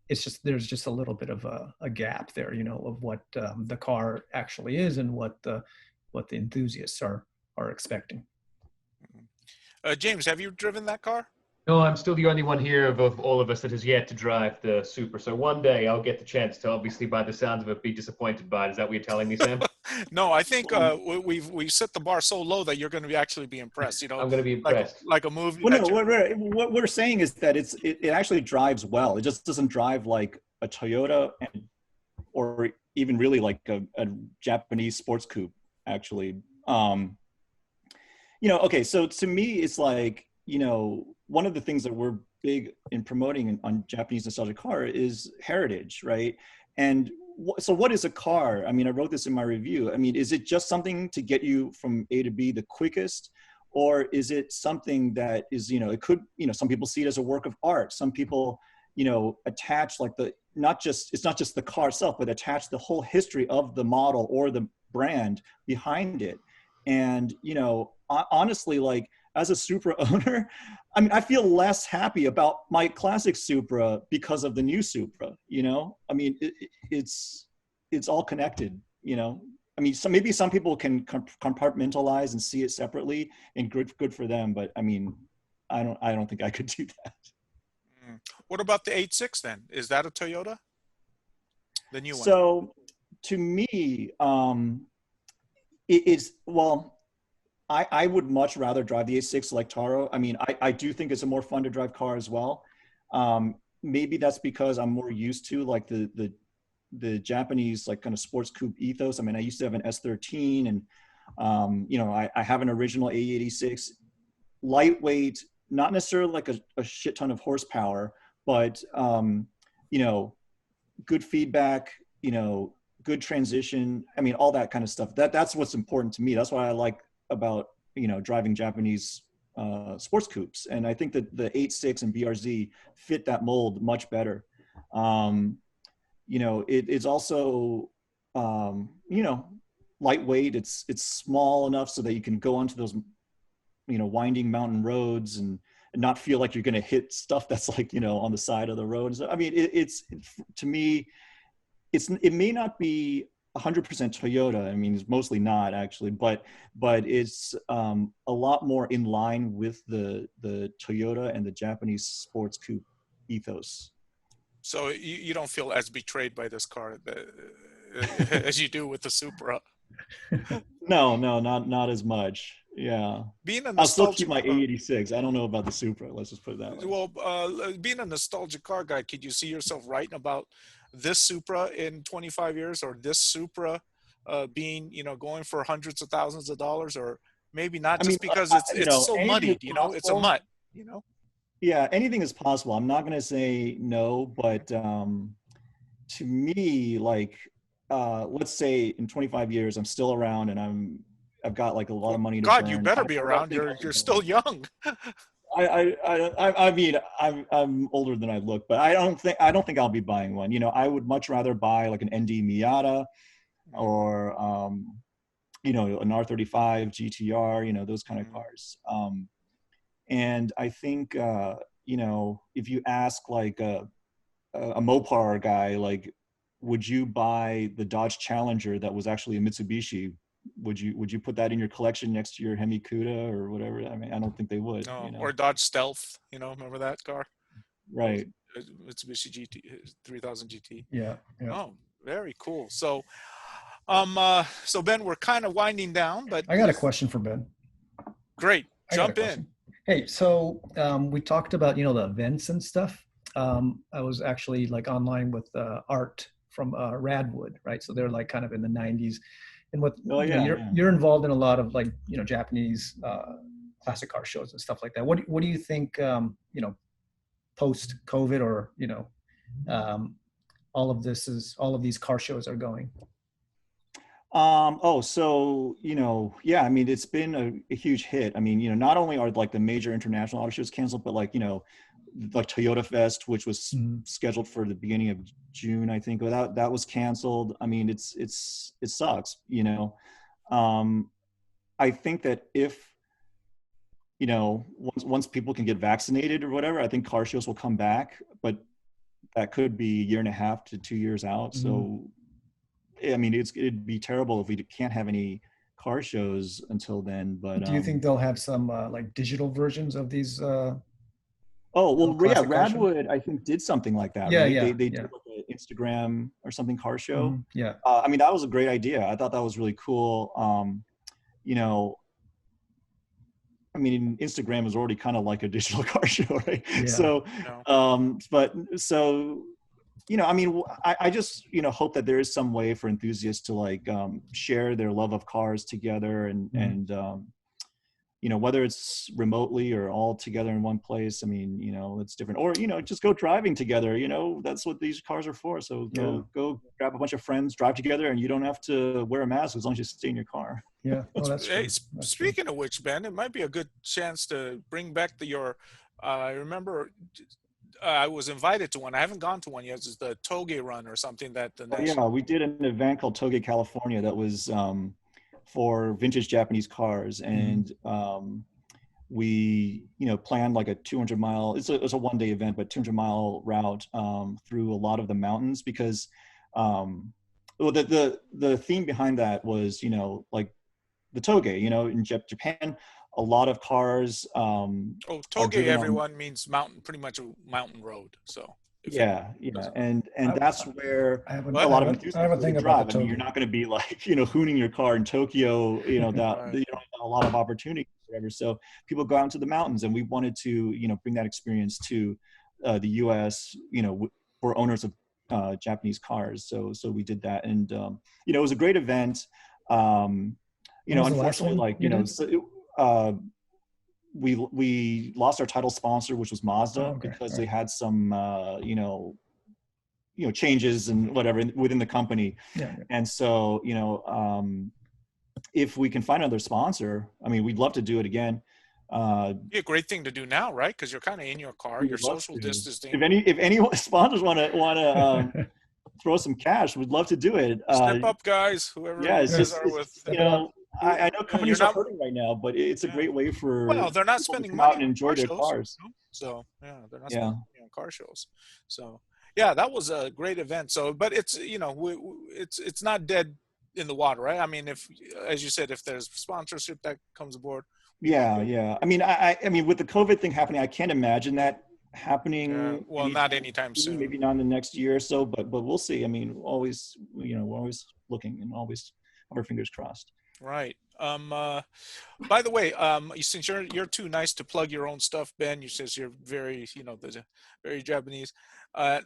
it's just, there's just a little bit of a gap there, you know, of what the car actually is and what the enthusiasts are expecting. James, have you driven that car? No, I'm still the only one here of all of us that has yet to drive the Super. So one day I'll get the chance to, obviously, by the sounds of it, be disappointed by it. Is that what you're telling me, Sam? No, I think we've set the bar so low that you're going to actually be impressed. You know, I'm going to be like impressed. like a movie. Well, that no, you- what we're saying is that it actually drives well. It just doesn't drive like a Toyota or even really like a Japanese sports coupe, actually. You know, okay, so to me, it's like, you know, one of the things that we're big in promoting on Japanese nostalgic car is heritage, right? And so what is a car? I mean, I wrote this in my review. I mean, is it just something to get you from A to B the quickest? Or is it something that is, you know, it could, you know, some people see it as a work of art. Some people, you know, attach like it's not just the car itself, but attach the whole history of the model or the brand behind it. And, you know, honestly, like as a Supra owner, I mean, I feel less happy about my classic Supra because of the new Supra, you know? I mean, it's all connected, you know? I mean, maybe some people can compartmentalize and see it separately, and good for them. But I mean, I don't think I could do that. What about the 8.6 then? Is that a Toyota? The new one. So to me, it's, well, I would much rather drive the 8.6 like Taro. I mean, I do think it's a more fun to drive car as well. Maybe that's because I'm more used to like the Japanese like kind of sports coupe ethos. I mean, I used to have an S13, and you know, I have an original A86, lightweight, not necessarily like a shit ton of horsepower, but you know, good feedback, you know, good transition. I mean, all that kind of stuff. That's what's important to me. That's what I like about, you know, driving Japanese sports coupes. And I think that the 8.6 and BRZ fit that mold much better. You know, it's also, you know, lightweight. It's small enough so that you can go onto those, you know, winding mountain roads and not feel like you're going to hit stuff that's like, you know, on the side of the road. So, I mean, to me, it may not be 100% Toyota. I mean, it's mostly not actually, but it's a lot more in line with the Toyota and the Japanese sports coupe ethos. So you don't feel as betrayed by this car as you do with the Supra. No, not as much. Yeah. Being a I'll still nostalgic keep my A86. I don't know about the Supra. Let's just put it that way. well, being a nostalgic car guy, could you see yourself writing about this Supra in 25 years, or this Supra being, you know, going for hundreds of thousands of dollars, or maybe not, just because it's so muddied, you know, it's a mutt, you know? Yeah, anything is possible. I'm not going to say no, but to me, like, let's say in 25 years, I'm still around and I've got like a lot of money to burn. God, you better be around. You're still young. I mean, I'm older than I look, but I don't think I'll be buying one. You know, I would much rather buy like an ND Miata or, you know, an R35 GTR, you know, those kind of cars. And I think, you know, if you ask like a Mopar guy, like, would you buy the Dodge Challenger that was actually a Mitsubishi? Would you put that in your collection next to your Hemi Cuda or whatever? I mean, I don't think they would. No, you know? or Dodge Stealth, you know, remember that car? Right. Mitsubishi GT 3000 GT. Yeah. Oh, very cool. So, so Ben, we're kind of winding down, but I got a question for Ben. Great, jump in. Hey, so we talked about, you know, the events and stuff. I was actually like online with Art from Radwood, right? So they're like kind of in the 90s. And what you're involved in a lot of like, you know, Japanese classic car shows and stuff like that. What do you think, you know, post COVID, or all of these car shows are going? So, yeah, I mean, it's been a huge hit. I mean, not only are like the major international auto shows canceled, but like Toyota Fest, which was scheduled for the beginning of June, I think, that was canceled. I mean, it sucks, I think that if, once people can get vaccinated or whatever, I think car shows will come back, but that could be a year and a half to 2 years out. So, I mean, it'd be terrible if we can't have any car shows until then. But do you think they'll have some like digital versions of these? Oh, well, yeah, Radwood, I think, did something like that, right? They did like an Instagram or something car show. Yeah. I mean, that was a great idea. I thought that was really cool. I mean, Instagram is already kind of like a digital car show, right? Yeah. So, I mean, I just, hope that there is some way for enthusiasts to like share their love of cars together and whether it's remotely or all together in one place. I mean, it's different. Or, just go driving together. That's what these cars are for. So go grab a bunch of friends, drive together, and you don't have to wear a mask as long as you stay in your car. Yeah. Oh, that's true. Speaking of which, Ben, it might be a good chance to bring back I remember I was invited to one. I haven't gone to one yet. It's the Toge Run or something Yeah, we did an event called Toge California that was for vintage Japanese cars, and we planned like a 200-mile. It's a one-day event, but 200-mile route through a lot of the mountains because the theme behind that was like the Toge. In Japan, a lot of cars. Toge, everyone means mountain, pretty much a mountain road. So. Yeah, and that's where a lot of enthusiasts I have a thing drive. about I mean, you're not going to be like hooning your car in Tokyo. You don't have a lot of opportunities, whatever. So people go out into the mountains, and we wanted to bring that experience to the U.S. For owners of Japanese cars. So we did that, and it was a great event. Unfortunately, we lost our title sponsor, which was Mazda, because they had some changes and whatever within the company. And so if we can find another sponsor, I mean, we'd love to do it again. Be a great thing to do now, right? Because you're kind of in your car, you're social distancing. If any sponsors want to throw some cash, we'd love to do it. Step up, guys, whoever you guys are with. I know companies are hurting right now, but it's a great way for they're not spending to come money out and enjoy their cars. So they're not spending money on car shows. So that was a great event. So, but it's it's not dead in the water, right? I mean, if, as you said, if there's sponsorship that comes aboard. Yeah. I mean, I mean, with the COVID thing happening, I can't imagine that happening. Not anytime soon. Maybe not in the next year or so, but we'll see. I mean, always, we're always looking and always have our fingers crossed. Right. By the way, since you're too nice to plug your own stuff, Ben, you says you're very, very Japanese. At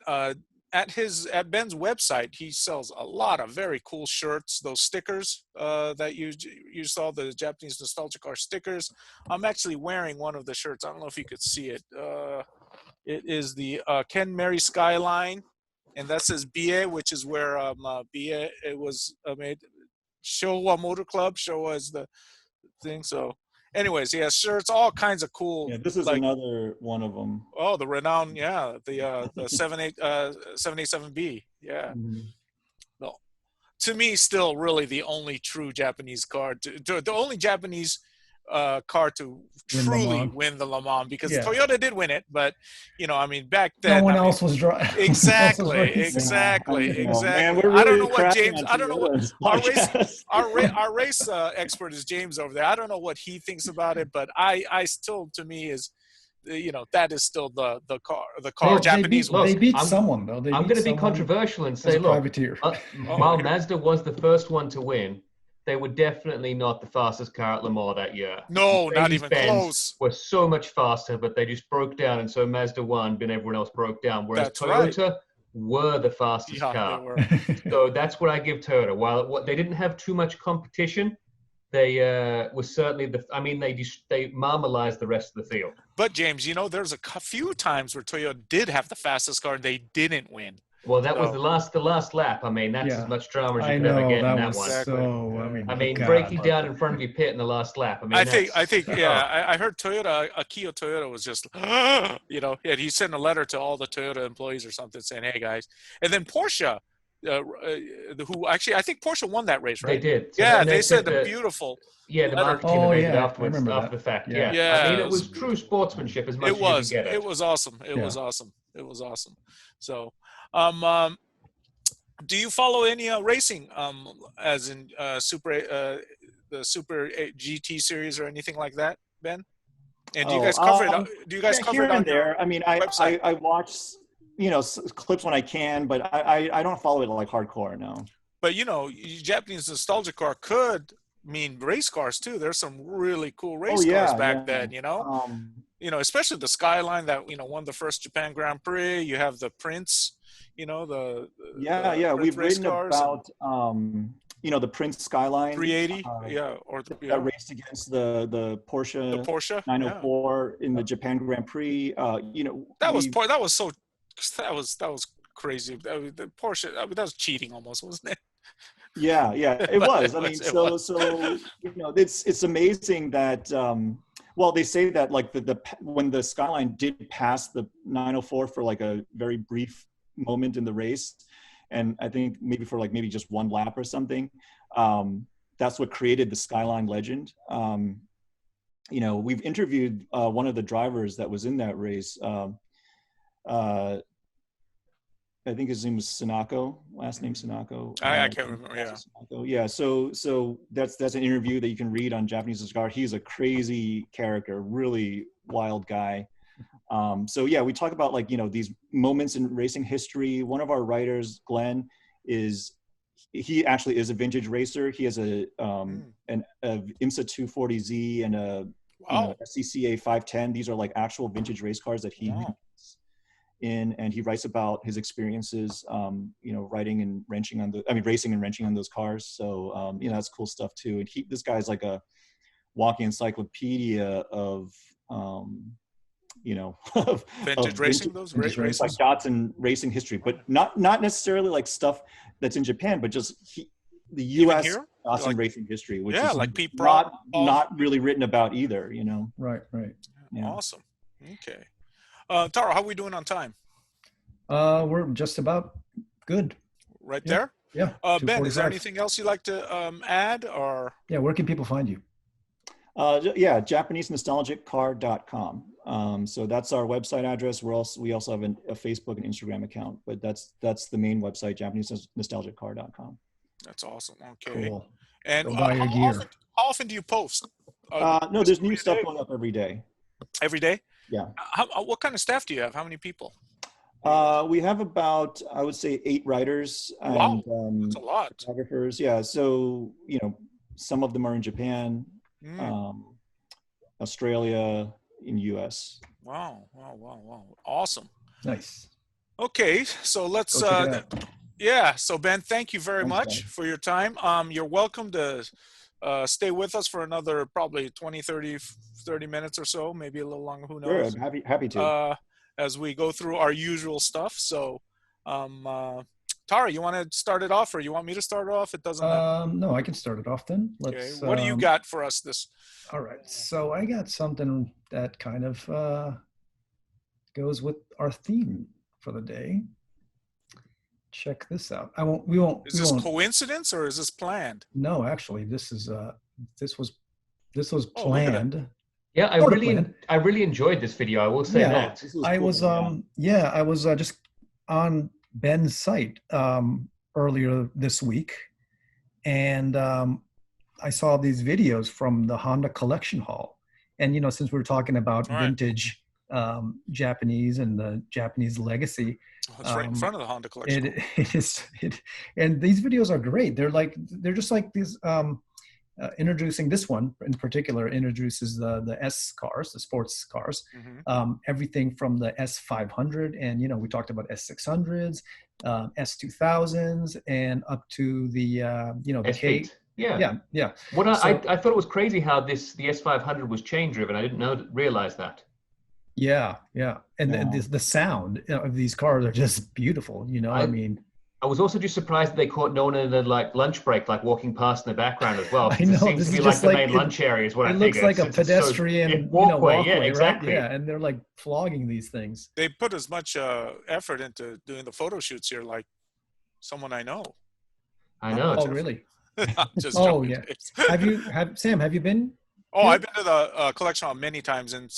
Ben's website, he sells a lot of very cool shirts. Those stickers that you saw, the Japanese nostalgia car stickers. I'm actually wearing one of the shirts. I don't know if you could see it. It is the Ken Mary Skyline, and that says Bie, which is where Bie it was made. Showa Motor Club. Showa is the thing. So, anyways, he has shirts, all kinds of cool. Yeah, this is another one of them. Oh, the renowned, the 787B. Yeah. Mm-hmm. No, to me, still really the only true Japanese car, the only Japanese car to truly win the Le Mans, because Toyota did win it, but I mean, back then no one else was driving. Exactly. Man, I don't know what James. I don't know what our race expert is James over there. I don't know what he thinks about it, but I still, to me, is that is still the car Japanese. They beat someone though. I'm going to be controversial and say, look, while Mazda was the first one to win, they were definitely not the fastest car at Le Mans that year. No, not even close. Were so much faster, but they just broke down, and so Mazda won, and everyone else broke down. Whereas Toyota were the fastest car. They were. So that's what I give Toyota. While they didn't have too much competition, they were certainly they marmalized the rest of the field. But James, there's a few times where Toyota did have the fastest car and they didn't win. Well, that was the last lap. I mean, that's as much drama as you could ever get in that one. Exactly. So, I mean, breaking down in front of your pit in the last lap. I mean, I think, I heard Akio Toyota was just, and he sent a letter to all the Toyota employees or something saying, "Hey guys," and then Porsche, who actually I think Porsche won that race, right? They did. So, yeah, they said the beautiful. Yeah, the marketing afterwards, after the fact. Yeah. I mean, it was true sportsmanship as much as you could get it. It was awesome. It was awesome. So, do you follow any racing, as in the Super GT series or anything like that, Ben? And do you guys cover it? Do you guys cover it on there? I mean, I watch clips when I can, but I don't follow it like hardcore. No. But Japanese nostalgia car could mean race cars too. There's some really cool race cars back then. Especially the Skyline that won the first Japan Grand Prix. You have the Prince. We've written about the Prince Skyline 380, that raced against the Porsche 904 in the Japan Grand Prix. That was crazy. The Porsche, that was cheating almost, wasn't it? Yeah, it was. I mean, it's amazing that. Well, they say that like when the Skyline did pass the 904 for like a very brief moment in the race, and I think maybe just one lap or something, that's what created the Skyline legend. We've interviewed one of the drivers that was in that race. I think his name was Sanako, last name Sanako. I can't remember. Yeah. So that's an interview that you can read on Japanese Cigar. He's a crazy character, really wild guy. We talk about these moments in racing history. One of our writers, Glenn, he actually is a vintage racer. He has an IMSA 240Z and a SCCA 510. These are like actual vintage race cars that he and he writes about his experiences, racing and wrenching on those cars. So, that's cool stuff too. And this guy's like a walking encyclopedia of, vintage racing, those races, like dots in racing history, but not necessarily like stuff that's in Japan, but just the U.S. dots in racing history, which is like Pete not really written about either. Right. Yeah. Awesome. Okay. Taro, how are we doing on time? We're just about good. Right there? Yeah. Ben, is there anything else you'd like to add? Or where can people find you? JapaneseNostalgicCar.com. So that's our website address. We also have a Facebook and Instagram account, but that's the main website, JapaneseNostalgicCar.com. That's awesome. Okay. Cool. And how often do you post? No, there's new stuff going up every day. Every day? Yeah. What kind of staff do you have? How many people? We have about, I would say, 8 writers and that's a lot. photographers. Yeah. So, some of them are in Japan, Australia, in US. Wow. Awesome. Nice. Okay. So let's, so Ben, thank you very much for your time. You're welcome to stay with us for another probably 20, 30 minutes or so, maybe a little longer, who knows. Sure, happy to. As we go through our usual stuff. So, Tara, you want to start it off or you want me to start it off? It doesn't matter. No, I can start it off then. Let's, what do you got for us this? All right. So I got something that kind of goes with our theme for the day. Check this out. Is this coincidence or is this planned? No, actually, this was planned. Yeah, I really enjoyed this video. I will say that. I was just on Ben's site earlier this week, and I saw these videos from the Honda Collection Hall. And since we're talking about vintage Japanese and the Japanese legacy, it's right in front of the Honda Collection. And these videos are great. They're just like these. Introducing this one in particular introduces the S cars, the sports cars, everything from the S500 and we talked about S600s, S2000s, and up to the the Yeah. What So- I thought it was crazy how the S500 was chain driven. I didn't realize that. Yeah. And Yeah. the sound of these cars are just beautiful. You know, I mean, I was also just surprised that they caught no one in the like lunch break, like walking past in the background as well. I Because it know, seems this to be is like just the like main lunch area is what I it looks figure. like a Since it's so- pedestrian walkway, yeah, right? exactly. Yeah, and they're like flogging these things. They put as much effort into doing the photo shoots here, like someone I know. I know. Oh, really? I'm just Oh, joking, yeah. James. Sam, have you been? Oh, here? I've been to the collection hall many times, and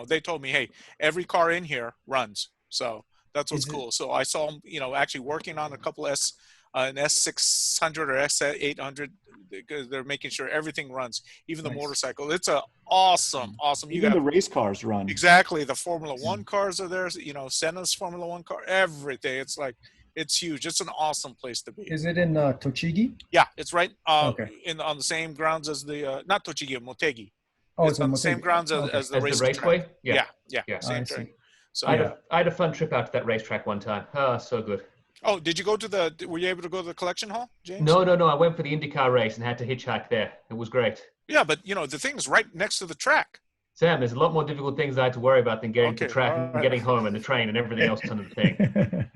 they told me, hey, every car in here runs. So that's what's Is it- cool. So I saw them, actually working on a couple an S600 or S800, because they're making sure everything runs, even the Nice. motorcycle. It's a awesome. You Even got the race cars run. exactly the Formula One cars are there. Senna's Formula One car, everything. It's like it's huge. It's an awesome place to be. Is it in Tochigi? Yeah, it's right Okay. on the same grounds as the not Tochigi, Motegi. Oh, It's on the same Motegi. grounds Okay. as the As the racing raceway? track. Yeah. Yeah. Same I track. see. So I had a fun trip out to that racetrack one time. Oh, so good. Oh, did you go to were you able to go to the collection hall, James? No. I went for the IndyCar race and had to hitchhike there. It was great. Yeah, but the thing's right next to the track. Sam, there's a lot more difficult things I had to worry about than getting to Okay, track all and right. getting home and the train and everything else under the thing.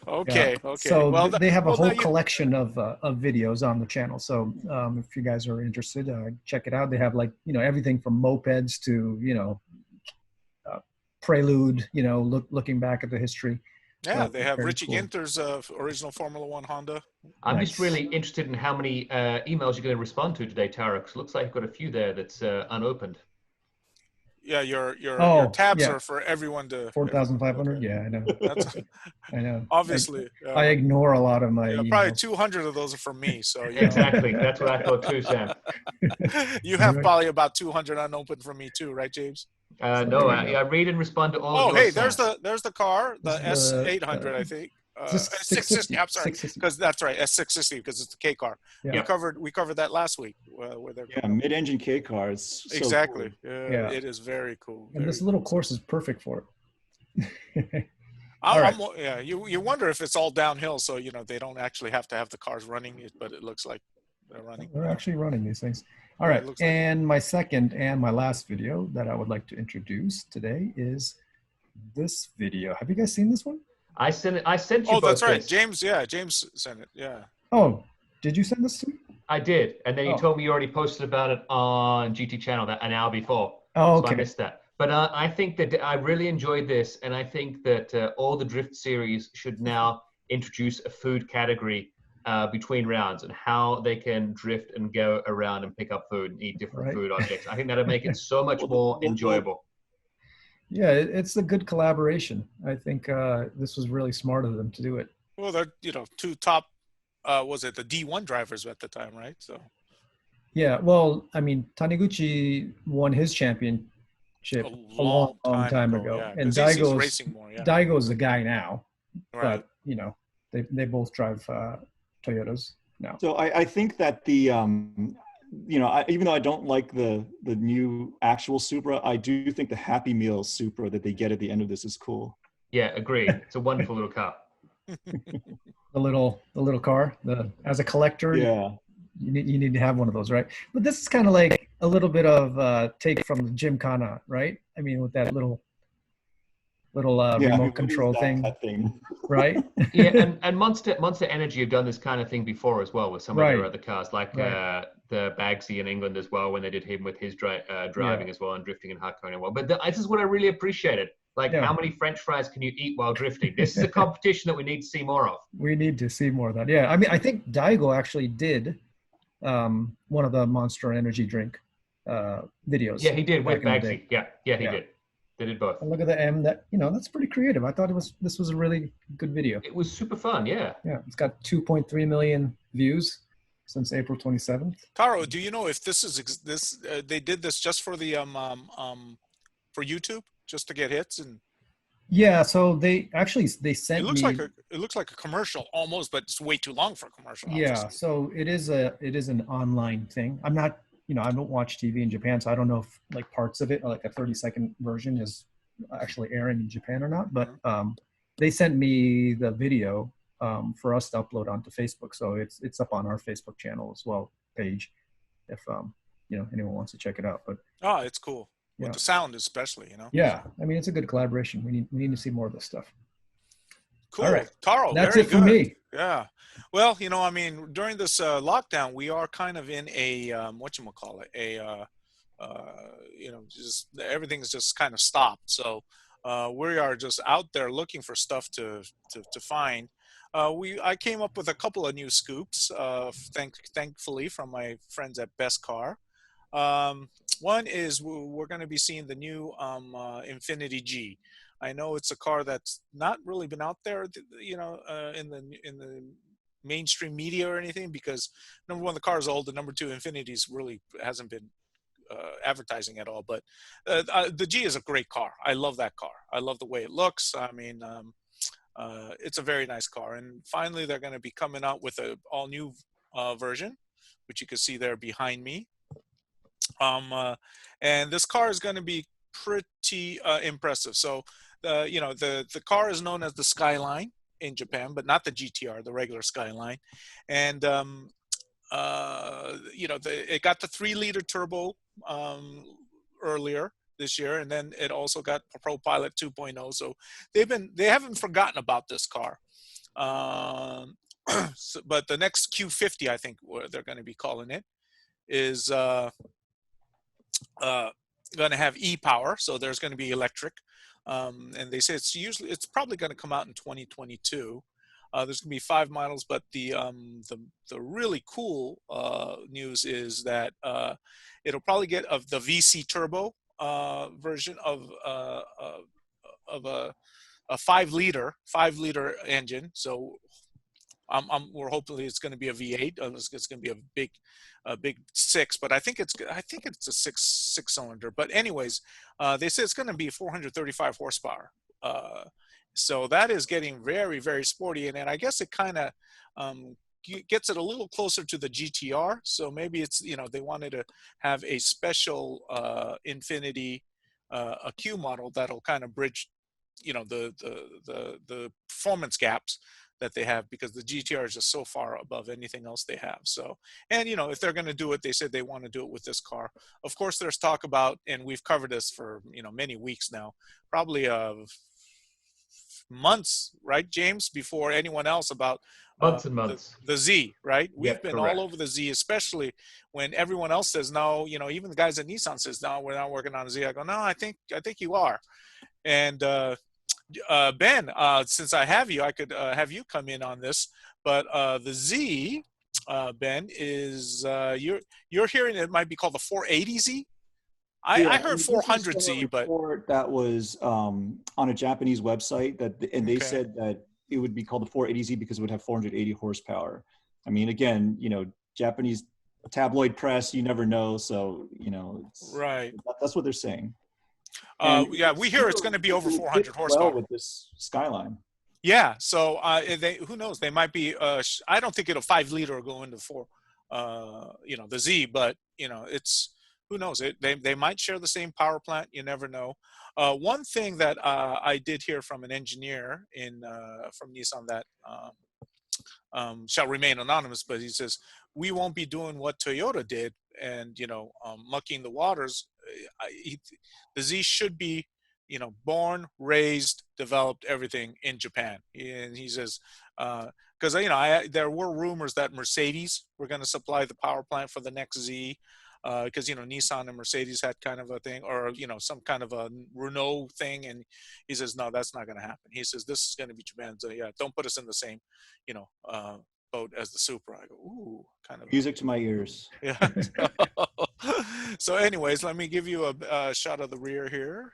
Okay. So Well, they have a well, whole now you- collection of videos on the channel. So if you guys are interested, check it out. They have everything from mopeds to Prelude. Looking back at the history. Yeah, So they have very Richie cool. Ginter's original Formula One Honda. I'm just Nice. really interested in how many emails you're going to respond to today, Tara, because it looks like you've got a few there that's unopened. Yeah, your Oh, tabs yeah. are for everyone to. 4,500. Okay. Yeah, I know. That's I know. obviously. I ignore a lot of my probably emails. 200 of those are from me. So Exactly. That's what I thought too, Sam. You have Right. probably about 200 unopened from me too, right, James? No, there you I read and respond to all Oh, of yours, hey, there's Sam. the car, the This is the, S800, I think. this is S660. I'm sorry, 660. because that's right, S660, because it's the K car. Yeah. We covered that last week. Where they're Yeah, mid-engine K cars. So exactly. cool. Yeah, Yeah. it is very cool. And this little course is perfect for it. You wonder if it's all downhill, so they don't actually have to have the cars running, but it looks like they're running. They're actually running these things. All Yeah, right. it looks like And my second and my last video that I would like to introduce today is this video. Have you guys seen this one? I sent you Oh, both that's right, this. James. Yeah, James sent it. Yeah. Oh, did you send this to me? I did, and then you Oh. told me you already posted about it on GT Channel an hour before. Oh, So I okay. missed that. But I think that I really enjoyed this, and I think that all the drift series should now introduce a food category between rounds and how they can drift and go around and pick up food and eat different Right. food objects. I think that'll make it so much more enjoyable. Yeah, it's a good collaboration. I think this was really smart of them to do it. Well, they're two top. Was it the D1 drivers at the time, right? So. Yeah, well, I mean, Taniguchi won his championship a long time ago. Yeah, And 'cause he's Daigo's racing more. Yeah. Daigo's the guy now, Right. but they both drive Toyotas now. So I think that even though I don't like the new actual Supra, I do think the Happy Meal Supra that they get at the end of this is cool. Yeah, agree. It's a wonderful little car. The little car. As a collector, Yeah. you need to have one of those, right? But this is kind of like a little bit of take from the Gymkhana, right? I mean, with that little remote control that thing, right? Yeah, and Monster Energy have done this kind of thing before as well with some of Right. their other cars, like Right. the Bagsy in England as well, when they did him with his driving as well and drifting in Hakone as well. But this is what I really appreciated. Like, Yeah. how many French fries can you eat while drifting? This is a competition that we need to see more of. We need to see more of that. Yeah, I mean, I think Daigo actually did one of the Monster Energy drink videos. Yeah, he did with back in the Bagsy. Yeah, he Yeah. did. They did both. And look at the M. That's pretty creative. I thought this was a really good video. It was super fun. Yeah. Yeah, it's got 2.3 million views since April 27th. Taro, do you know if this is they did this just for the for YouTube, just to get hits? And Yeah, so they sent it looks me. like a commercial almost, but it's way too long for a commercial. Yeah, obviously. so it is an online thing. I'm not, I don't watch TV in Japan, so I don't know if like parts of it, like a 30-second version, is actually airing in Japan or not. But they sent me the video for us to upload onto Facebook. So it's up on our Facebook channel as well, page, if anyone wants to check it out. But Oh, it's cool. yeah. With the sound especially, Yeah, I mean, it's a good collaboration. We need to see more of this stuff. Cool. All right. Taro, That's very it for good. me. Yeah. Well, I mean, during this lockdown, we are kind of in a whatchamacallit, just everything's just kind of stopped. So we are just out there looking for stuff to find. I came up with a couple of new scoops, thankfully, from my friends at Best Car. One is we're going to be seeing the new Infiniti G. I know it's a car that's not really been out there, in the mainstream media or anything, because number one, the car is old, and number two, Infinity's really hasn't been advertising at all. But the G is a great car. I love that car. I love the way it looks. I mean, it's a very nice car. And finally, they're going to be coming out with an all-new version, which you can see there behind me. And this car is going to be pretty impressive. So, the car is known as the Skyline in Japan, but not the GTR, the regular Skyline. And it got the 3-liter turbo earlier this year, and then it also got ProPilot 2.0. So they haven't forgotten about this car. But the next Q50, I think they're going to be calling it, is going to have e-power. So there's going to be electric. And they say it's probably going to come out in 2022. There's going to be 5 models, but the really cool news is that it'll probably get the VC turbo version of a 5-liter engine. So we're hoping it's going to be a V8. It's going to be a big 6, but I think it's a six cylinder. But anyways, they say it's going to be 435 horsepower. So that is getting very, very sporty, and I guess it kind of gets it a little closer to the GTR. So maybe it's they wanted to have a special Infiniti a Q model that'll kind of bridge the performance gaps that they have, because the GTR is just so far above anything else they have. So, and if they're going to do it, they said they want to do it with this car. Of course, there's talk about, and we've covered this for many weeks now, probably months, right, James, before anyone else, about months and months. The Z, right? We've been correct. all over the Z, especially when everyone else says no. Even the guys at Nissan says no, we're not working on a Z. I go, no, I think you are. And Ben, since I have you, I could have you come in on this. But the Z, Ben, is you're hearing it might be called the 480Z. I heard 400Z, but that was on a Japanese website and they said that it would be called the 480Z because it would have 480 horsepower. I mean, again, Japanese tabloid press, you never know. So, right. That's what they're saying. We hear it's going to be over 400 horsepower with this Skyline. Yeah. So who knows? They might be. I don't think it'll 5-liter go into the Z, but it's. Who knows? They might share the same power plant. You never know. One thing that I did hear from an engineer from Nissan that shall remain anonymous, but he says we won't be doing what Toyota did and mucking the waters. The Z should be born, raised, developed, everything in Japan. And he says because there were rumors that Mercedes were going to supply the power plant for the next Z. Because Nissan and Mercedes had kind of a thing, or some kind of a Renault thing, and he says no, that's not going to happen. He says this is going to be Japan. So yeah, don't put us in the same boat as the Supra. I go, ooh, kind of music to my ears. Yeah. So anyways, let me give you a shot of the rear here.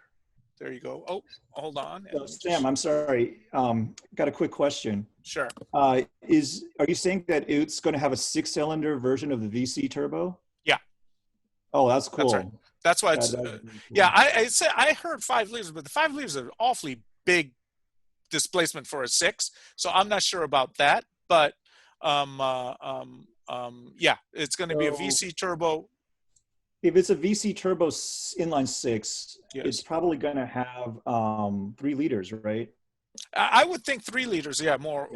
There you go. Oh, hold on. So, Sam, I'm sorry. Got a quick question. Sure. Are you saying that it's going to have a 6-cylinder version of the VC turbo? Oh, that's cool. That's right. That's why it's. Really cool. Yeah, I heard 5 liters, but the 5 liters are an awfully big displacement for a 6. So I'm not sure about that. But yeah, it's going to be a VC turbo. If it's a VC turbo inline 6, yes. It's probably going to have 3 liters, right? I would think 3 liters. Yeah, more.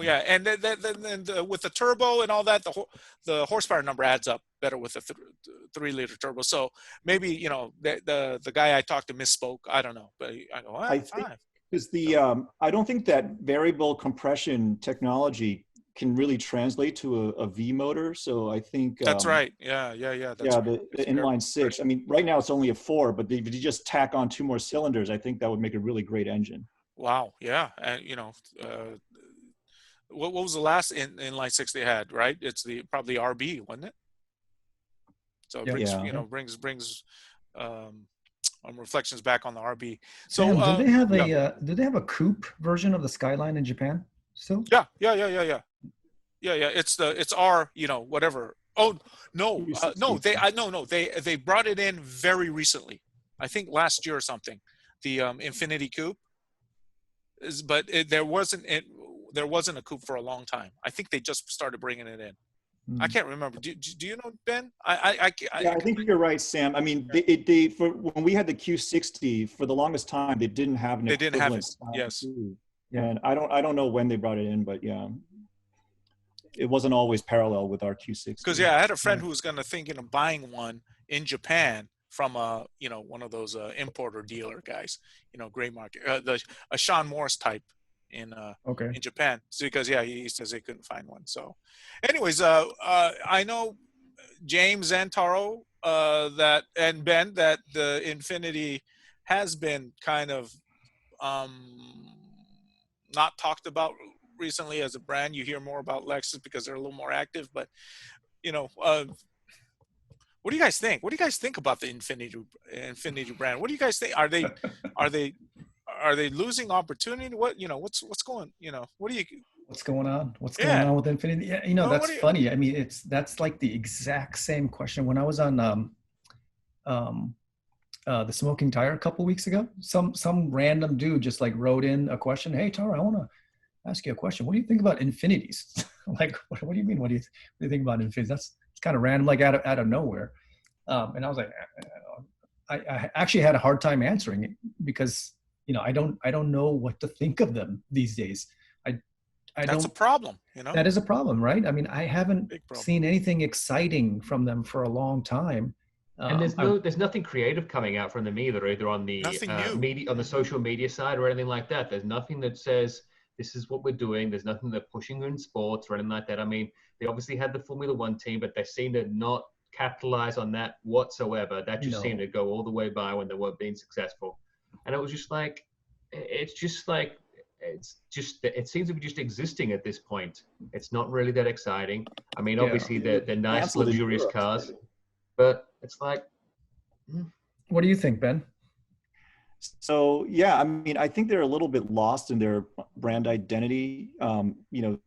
Yeah, and then with the turbo and all that, the horsepower number adds up better with the 3-liter turbo. So maybe the guy I talked to misspoke. I don't know, but I go, I think 5. because I don't think that variable compression technology can really translate to a V motor. So I think that's right. Yeah. That's right. The inline 6. I mean, right now it's only a 4, but if you just tack on 2 more cylinders, I think that would make a really great engine. Wow. Yeah, and what was the last inline 6 they had? Right, it's probably RB, wasn't it? So it brings reflections back on the RB. So Sam, do they have a coupe version of the Skyline in Japan still? Yeah. It's R, whatever. Oh no, they brought it in very recently. I think last year or something. The Infinity Coupe but there wasn't a coupe for a long time. I think they just started bringing it in. I can't remember. Do you know, Ben? I think you're right, Sam. I mean, they for when we had the Q60 for the longest time, they didn't have an equivalent. They didn't have it. Yes. And I don't know when they brought it in, but yeah, it wasn't always parallel with our Q60. Because I had a friend who was thinking of buying one in Japan from one of those importer dealer guys, gray market, a Sean Morris type in Japan. So, because he says they couldn't find one. So, anyways, I know James and Taro and Ben that the Infinity has been kind of not talked about recently as a brand. You hear more about Lexus because they're a little more active, but what do you guys think? What do you guys think about the Infinity brand? What do you guys think? Are they losing opportunity? What's going? What do you? What's going on? What's going on with Infinity? Yeah, that's funny. I mean, that's like the exact same question when I was on the Smoking Tire a couple weeks ago. Some random dude just like wrote in a question. Hey, Tara, I want to ask you a question. What do you think about Infinities? Like, what do you mean? What do you think about Infinities? It's kind of random, like out of nowhere. And I was like, I actually had a hard time answering it because, I don't know what to think of them these days. That's a problem, That is a problem, right? I mean, I haven't seen anything exciting from them for a long time. And there's nothing creative coming out from them either on the media, on the social media side or anything like that. There's nothing that says this is what we're doing. There's nothing they're pushing in sports or anything like that. I mean, they obviously had the Formula One team, but they seem to not capitalize on that whatsoever. That just seemed to go all the way by when they weren't being successful. And it was just like, it seems to be just existing at this point. It's not really that exciting. I mean, obviously they're nice, luxurious cars, but it's like. What do you think, Ben? So, I mean, I think they're a little bit lost in their brand identity.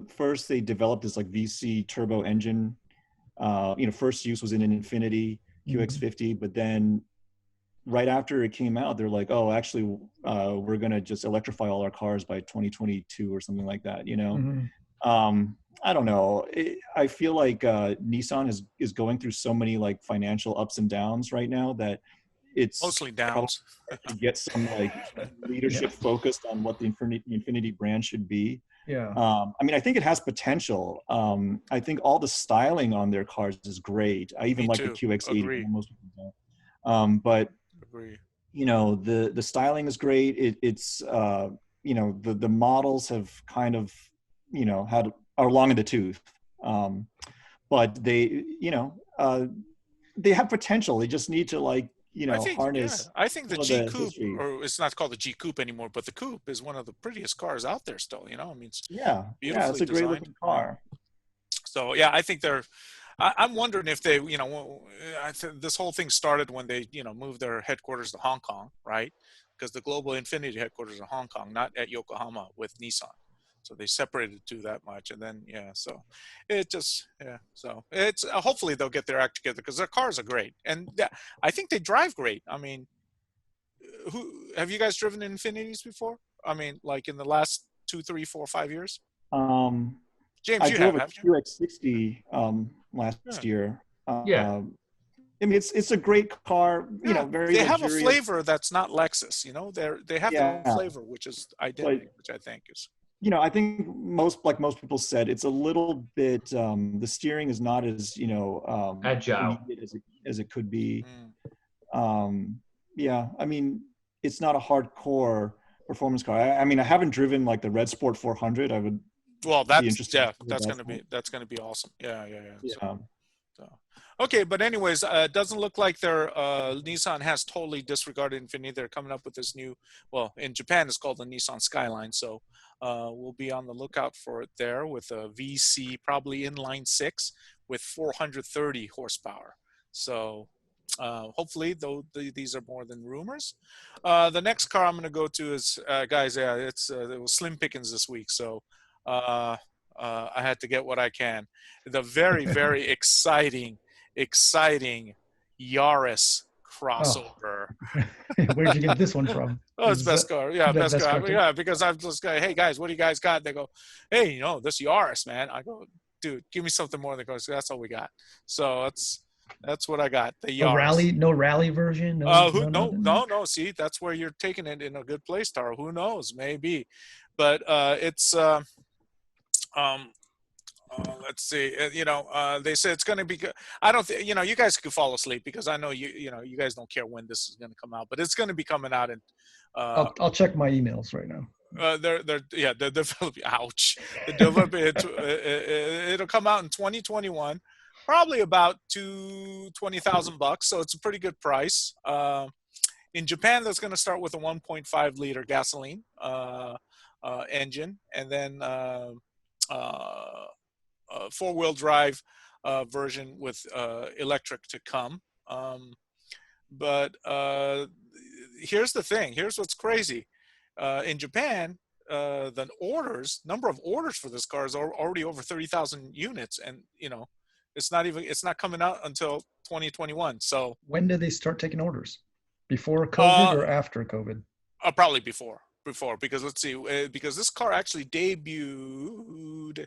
First they developed this like VC turbo engine. First use was in an Infinity QX50, but then right after it came out, they're like, oh, actually, we're going to just electrify all our cars by 2022 or something like that, I don't know. I feel like Nissan is going through so many like financial ups and downs right now that it's mostly downs to get some like leadership focused on what the Infinity brand should be. Yeah. I mean, I think it has potential. I think all the styling on their cars is great. I even like the QX80. Most people don't. But Agree. The styling is great. It's the models have kind of are long in the tooth. But they have potential. They just need to harness. I think the G Coupe, or it's not called the G Coupe anymore, but the Coupe is one of the prettiest cars out there still. I mean, it's it's a great looking car. So I think they're. I'm wondering if they, this whole thing started when they, moved their headquarters to Hong Kong, right? Because the global Infinity headquarters are Hong Kong, not at Yokohama with Nissan. So they separated the two that much, and then so it just so it's hopefully they'll get their act together because their cars are great, and I think they drive great. I mean, who have you guys driven Infinities before? I mean, like in the last 2, 3, 4, 5 years. James, I drove a QX60 last year. I mean, it's a great car. You know, very they have a luxurious. flavor that's not Lexus. You know, they have their own Yeah. flavor, which is identity, which I think is. You know, I think most people said, it's a little bit, the steering is not as, you know, Agile. immediate as it could be. Mm. Yeah, I mean, it's not a hardcore performance car. I mean, I haven't driven like the Red Sport 400. I would Well, be interested. that's gonna be awesome. Yeah. Yeah. So, okay, but anyways, it doesn't look like their Nissan has totally disregarded Infiniti. They're coming up with this new, well, in Japan it's called the Nissan Skyline. So we'll be on the lookout for it there with a VC, probably inline 6 with 430 horsepower. So hopefully, though, these are more than rumors. The next car I'm going to go to is, guys, it was slim pickings this week. So I had to get what I can. The very, very exciting Yaris crossover. Oh. Where'd you get this one from? Oh, it's best car. Yeah, best car. too? Yeah, because I'm just going, hey, guys, what do you guys got? They go, hey, you know, this Yaris, man. I go, dude, give me something more than goes. That's all we got. So that's what I got. The Yaris. No rally version? No. See, that's where you're taking it in a good place, Taro. Who knows? Maybe. But it's let's see. You know, they said it's going to be good. I don't think, you know, you guys could fall asleep because I know you know, you guys don't care when this is going to come out, but it's going to be coming out in I'll check my emails right now. they're developing. Ouch! It'll come out in 2021, probably about $20,000. So it's a pretty good price. In Japan, that's going to start with a 1.5 liter gasoline engine, and then 4-wheel drive version with electric to come. But here's the thing. Here's what's crazy. In Japan, the number of orders for this car is already over 30,000 units, and you know, it's not coming out until 2021. So when did they start taking orders? Before COVID or after COVID? Probably before, because let's see, because this car actually debuted.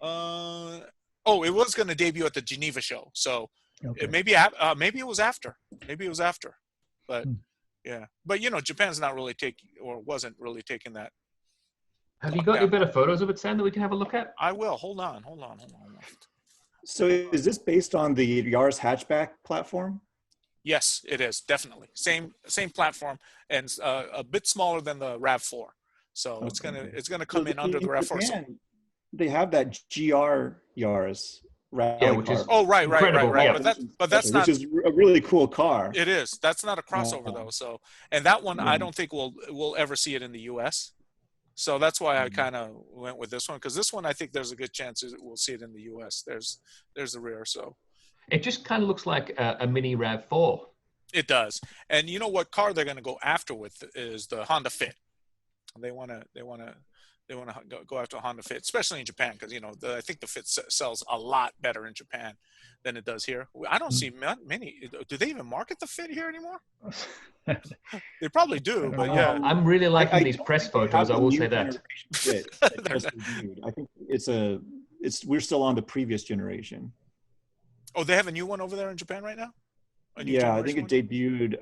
It was going to debut at the Geneva show, so Okay. maybe it was after. But yeah, but you know, Japan's not really wasn't really taking that. Have you got any better photos of it, Sam, that we can have a look at? I will. Hold on. So is this based on the Yaris hatchback platform? Yes, it is, definitely same platform, and a bit smaller than the RAV4. So Okay. it's gonna come in under the RAV4. So, they have that GR Yaris rally Yeah, which is car, right. Yeah. But that's which not. is a really cool car. It is. That's not a crossover though. So, and that one, Yeah. I don't think we'll ever see it in the U.S. So that's why I kind of went with this one, because this one I think there's a good chance we'll see it in the U.S. There's the rear, so it just kind of looks like a mini RAV4. it does. And you know what car they're going to go after with is the Honda Fit. They want to go after a Honda Fit, especially in Japan, because you know I think the Fit sells a lot better in Japan than it does here. I don't see many. Do they even market the Fit here anymore? They probably do, but yeah. I'm really liking these press photos. I will say that. Fit I think we're still on the previous generation. Oh, they have a new one over there in Japan right now? Yeah, I think it debuted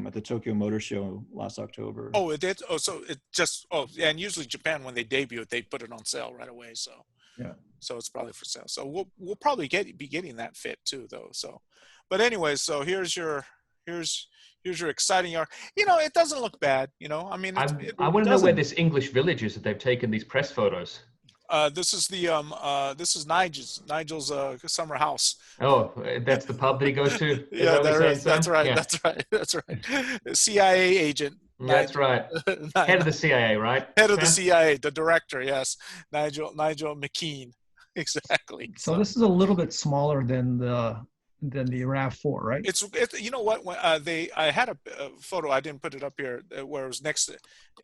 at the Tokyo Motor Show last October. Oh, it did? Oh, so it just, and usually Japan, when they debut it, they put it on sale right away. So, yeah. So it's probably for sale. So we'll probably be getting that Fit too, though. So, but anyways, so here's your exciting yard. You know, it doesn't look bad. You know, I mean, I want to know where this English village is that they've taken these press photos. This is Nigel's summer house. Oh, that's the pub that he goes to. Yeah, that's right. Yeah. That's right. CIA agent. That's right. Head of the CIA, right? Head of the CIA, the director. Yes, Nigel McKean. Exactly. So this is a little bit smaller than the RAV4, right? It's you know what, when I had a photo, I didn't put it up here, where it was next to,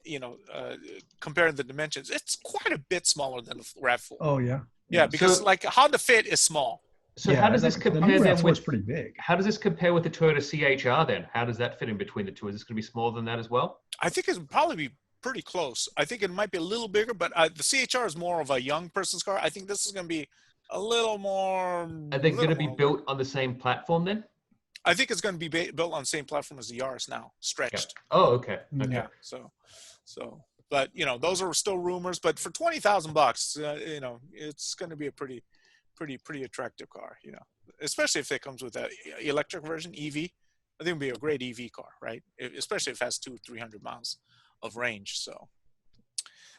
you know, comparing the dimensions. It's quite a bit smaller than the RAV4. Oh yeah. Yeah, because like Honda Fit is small. So how does this compare then with? Pretty big. How does this compare with the Toyota CHR then? How does that fit in between the two? Is this going to be smaller than that as well? I think it would probably be pretty close. I think it might be a little bigger, but the CHR is more of a young person's car. I think this is going to be a little more. Are they going to be built on the same platform then? I think it's going to be built on the same platform as the Yaris now, stretched. Oh, okay. Okay. Yeah. So, but you know, those are still rumors. But for $20,000, you know, it's going to be a pretty attractive car. You know, especially if it comes with an electric version, EV. I think it'd be a great EV car, right? Especially if it has 200-300 miles of range.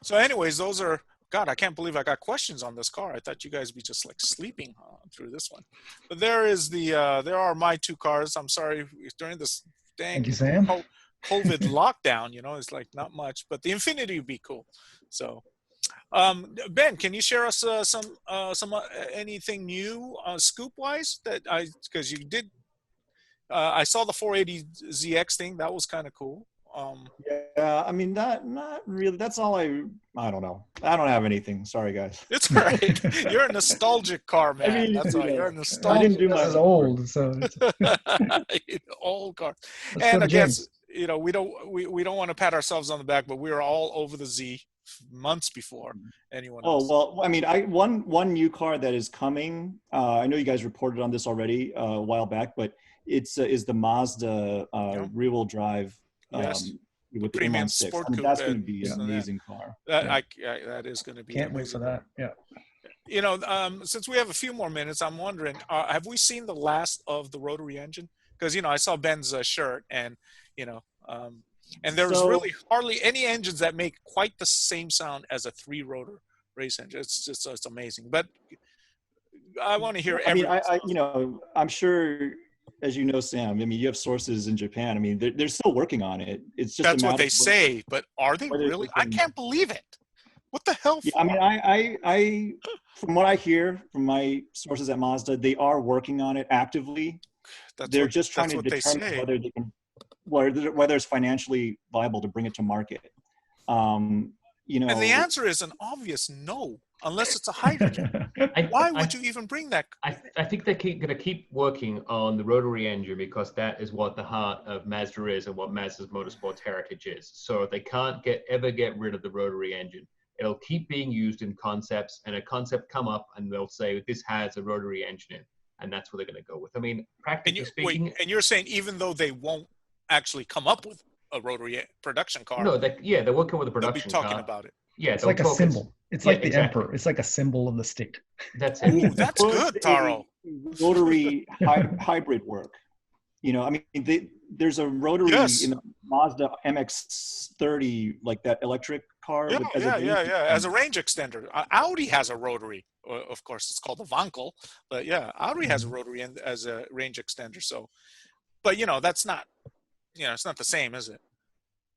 So anyways, those are. God, I can't believe I got questions on this car. I thought you guys would be just like sleeping through this one. But there are my two cars. I'm sorry, during this dang Thank you, Sam. COVID lockdown, you know, it's like not much, but the Infinity would be cool. So, Ben, can you share us some anything new scoop wise because you did, I saw the 480ZX thing. That was kind of cool. Yeah, I mean, not really. That's all I don't know. I don't have anything. Sorry, guys. It's all right. You're a nostalgic car man. I mean, That's why you're a I nostalgic. didn't do my old, so old car. let's And go I to guess James. you know we don't want to pat ourselves on the back, but we were all over the Z months before anyone else. Oh well, I mean, one new car that is coming. I know you guys reported on this already a while back, but it's is the Mazda rear-wheel drive. Yes. With the Premium inline-six. sport I mean, coupe that's and going to be an amazing car. That is going to be. Can't wait for that. Yeah. You know, since we have a few more minutes, I'm wondering, have we seen the last of the rotary engine? Because you know, I saw Ben's shirt, and you know, and there's really hardly any engines that make quite the same sound as a 3-rotor race engine. It's amazing. But I want to hear. I mean, you know, I'm sure. As you know, Sam, I mean, you have sources in Japan. I mean, they're still working on it. It's just that's what they say, but are they really? I can't believe it. What the hell? Yeah, I mean, I from what I hear from my sources at Mazda, they are working on it actively. They're just trying to determine whether they can, whether it's financially viable to bring it to market. You know, and the answer is an obvious no, unless it's a hydrogen. Why would you even bring that? I think they're going to keep working on the rotary engine because that is what the heart of Mazda is and what Mazda's motorsports heritage is. So they can't ever get rid of the rotary engine. It'll keep being used in concepts, and a concept come up and they'll say this has a rotary engine in, and that's what they're going to go with. I mean, practically speaking. And you're saying even though they won't actually come up with a rotary production car? No, they're working with a production car. They'll be talking about it. Yeah, it's like a symbol. It's like the emperor. It's like a symbol of the state. That's it. Ooh, that's good, Taro. Rotary hybrid work. You know, I mean, there's a rotary in the Mazda MX-30, like that electric car. As a range extender. Audi has a rotary. Of course, it's called a Wankel. But yeah, Audi has a rotary as a range extender. So, but you know, that's not, you know, it's not the same, is it?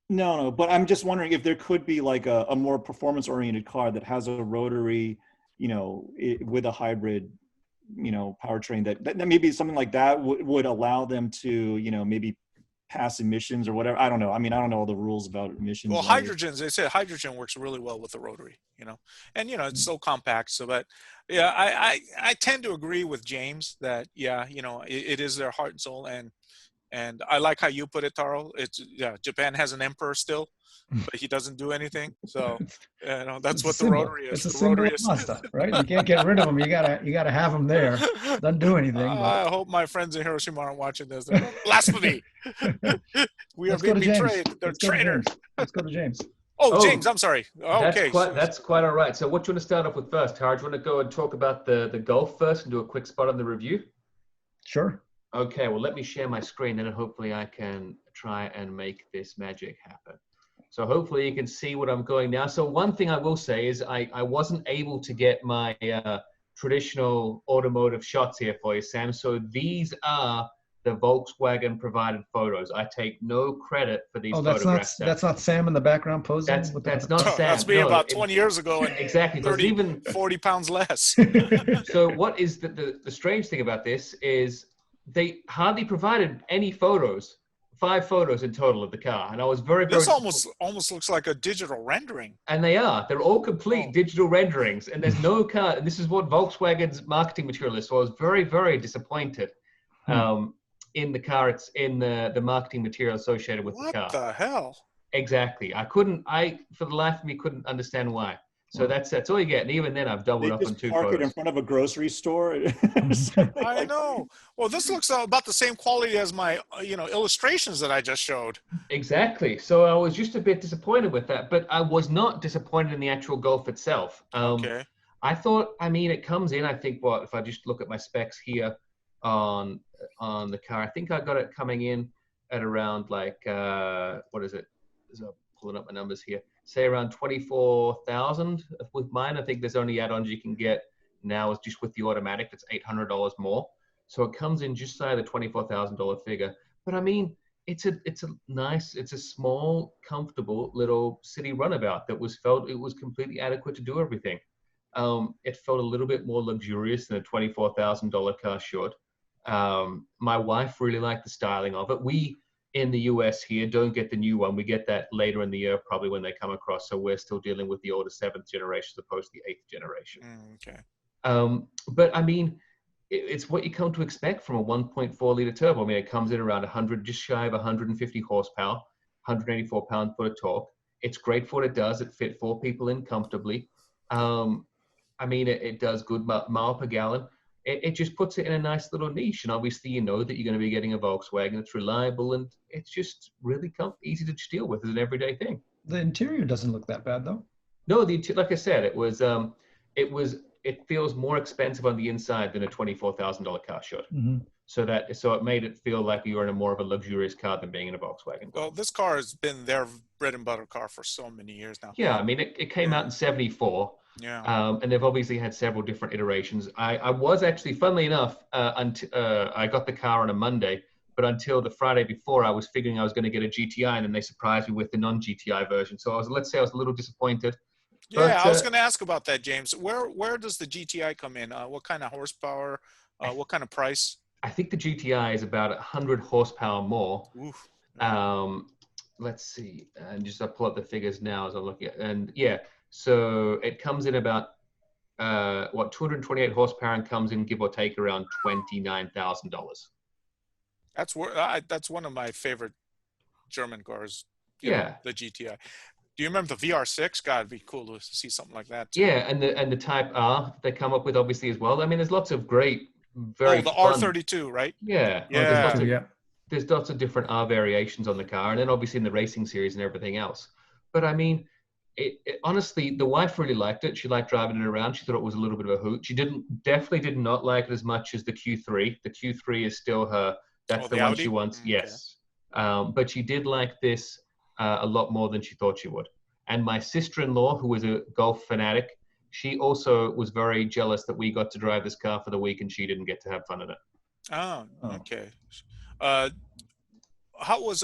No, but I'm just wondering if there could be like a more performance-oriented car that has a rotary, you know, with a hybrid, you know, powertrain that maybe something like that would allow them to, you know, maybe pass emissions or whatever. I don't know. I mean, I don't know all the rules about emissions. Well, they said hydrogen works really well with the rotary, you know, and, you know, it's so compact. So, but yeah, I tend to agree with James that, yeah, you know, it is their heart and soul. And I like how you put it, Taro. Japan has an emperor still, but he doesn't do anything. So, you know, that's what the rotary is. It's a symbol of Mazda, right? You can't get rid of him. You gotta have him there. Doesn't do anything. I hope my friends in Hiroshima aren't watching this. Blasphemy! We are being betrayed. They're traitors. Let's go to James. Oh, James, I'm sorry. Okay. That's quite all right. So what do you want to start off with first, Taro? Do you want to go and talk about the Golf first and do a quick spot on the review? Sure. Okay, well, let me share my screen, then hopefully I can try and make this magic happen. So hopefully you can see what I'm going now. So one thing I will say is I wasn't able to get my traditional automotive shots here for you, Sam. So these are the Volkswagen provided photos. I take no credit for these photographs. That's not Sam in the background posing? That's not Sam. That's me about 20 years ago. And exactly. 40 pounds less. So what is the strange thing about this is they hardly provided any photos, 5 photos in total of the car. And I was very This almost looks like a digital rendering. And they're all complete digital renderings. And there's no car. And this is what Volkswagen's marketing material is. So I was very, very disappointed in the car. It's in the marketing material associated with the car. What the hell? Exactly. For the life of me, couldn't understand why. So that's all you get. And even then, I've doubled They up on just 2 park it in photos. front of a grocery store. I know. Well, this looks about the same quality as my, illustrations that I just showed. Exactly. So I was just a bit disappointed with that, but I was not disappointed in the actual Golf itself. Okay. I thought, it comes in, I think, if I just look at my specs here on the car, I think I got it coming in at around like, what is it? So I'm pulling up my numbers here. Say around 24,000 with mine. I think there's only add-ons you can get now is just with the automatic. That's $800 more. So it comes in just shy of the $24,000 figure. But it's a small, comfortable little city runabout that it was completely adequate to do everything. It felt a little bit more luxurious than a $24,000 car should. My wife really liked the styling of it. We in the US here don't get the new one. We get that later in the year, probably when they come across. So we're still dealing with the older 7th generation as opposed to the 8th generation. Okay. But it's what you come to expect from a 1.4 liter turbo. It comes in around 100, just shy of 150 horsepower, 184 pound-foot of torque. It's great for what it does. It fit 4 people in comfortably. It does good mile per gallon. It just puts it in a nice little niche. And obviously, you know that you're going to be getting a Volkswagen that's reliable and it's just really easy to deal with as an everyday thing. The interior doesn't look that bad, though. No, like I said, it feels more expensive on the inside than a $24,000 car should. Mm-hmm. So it made it feel like you were in a more of a luxurious car than being in a Volkswagen. Well, this car has been their bread and butter car for so many years now. Yeah, it came out in '74. Yeah. And they've obviously had several different iterations. I was actually, funnily enough, I got the car on a Monday, but until the Friday before, I was figuring I was going to get a GTI, and then they surprised me with the non-GTI version. So I was a little disappointed. Yeah, I was going to ask about that, James. Where does the GTI come in? What kind of horsepower? What kind of price? I think the GTI is about 100 horsepower more. Oof. Let's see, and just I pull up the figures now as I'm looking at, and yeah. So it comes in about 228 horsepower and comes in give or take around $29,000. That's one of my favorite German cars. Yeah, the GTI. Do you remember the VR6? God, it'd be cool to see something like that too. Yeah, and the Type R they come up with obviously as well. There's lots of great, very the fun. R32, right? Yeah, Yeah. There's lots of different R variations on the car, and then obviously in the racing series and everything else. But honestly, the wife really liked it. She liked driving it around. She thought it was a little bit of a hoot. She definitely did not like it as much as the Q3. The Q3 is still her. That's the one Audi? she wants. Okay. Yes, but she did like this a lot more than she thought she would. And my sister-in-law, who was a golf fanatic, she also was very jealous that we got to drive this car for the week and she didn't get to have fun in it. Oh, okay. How was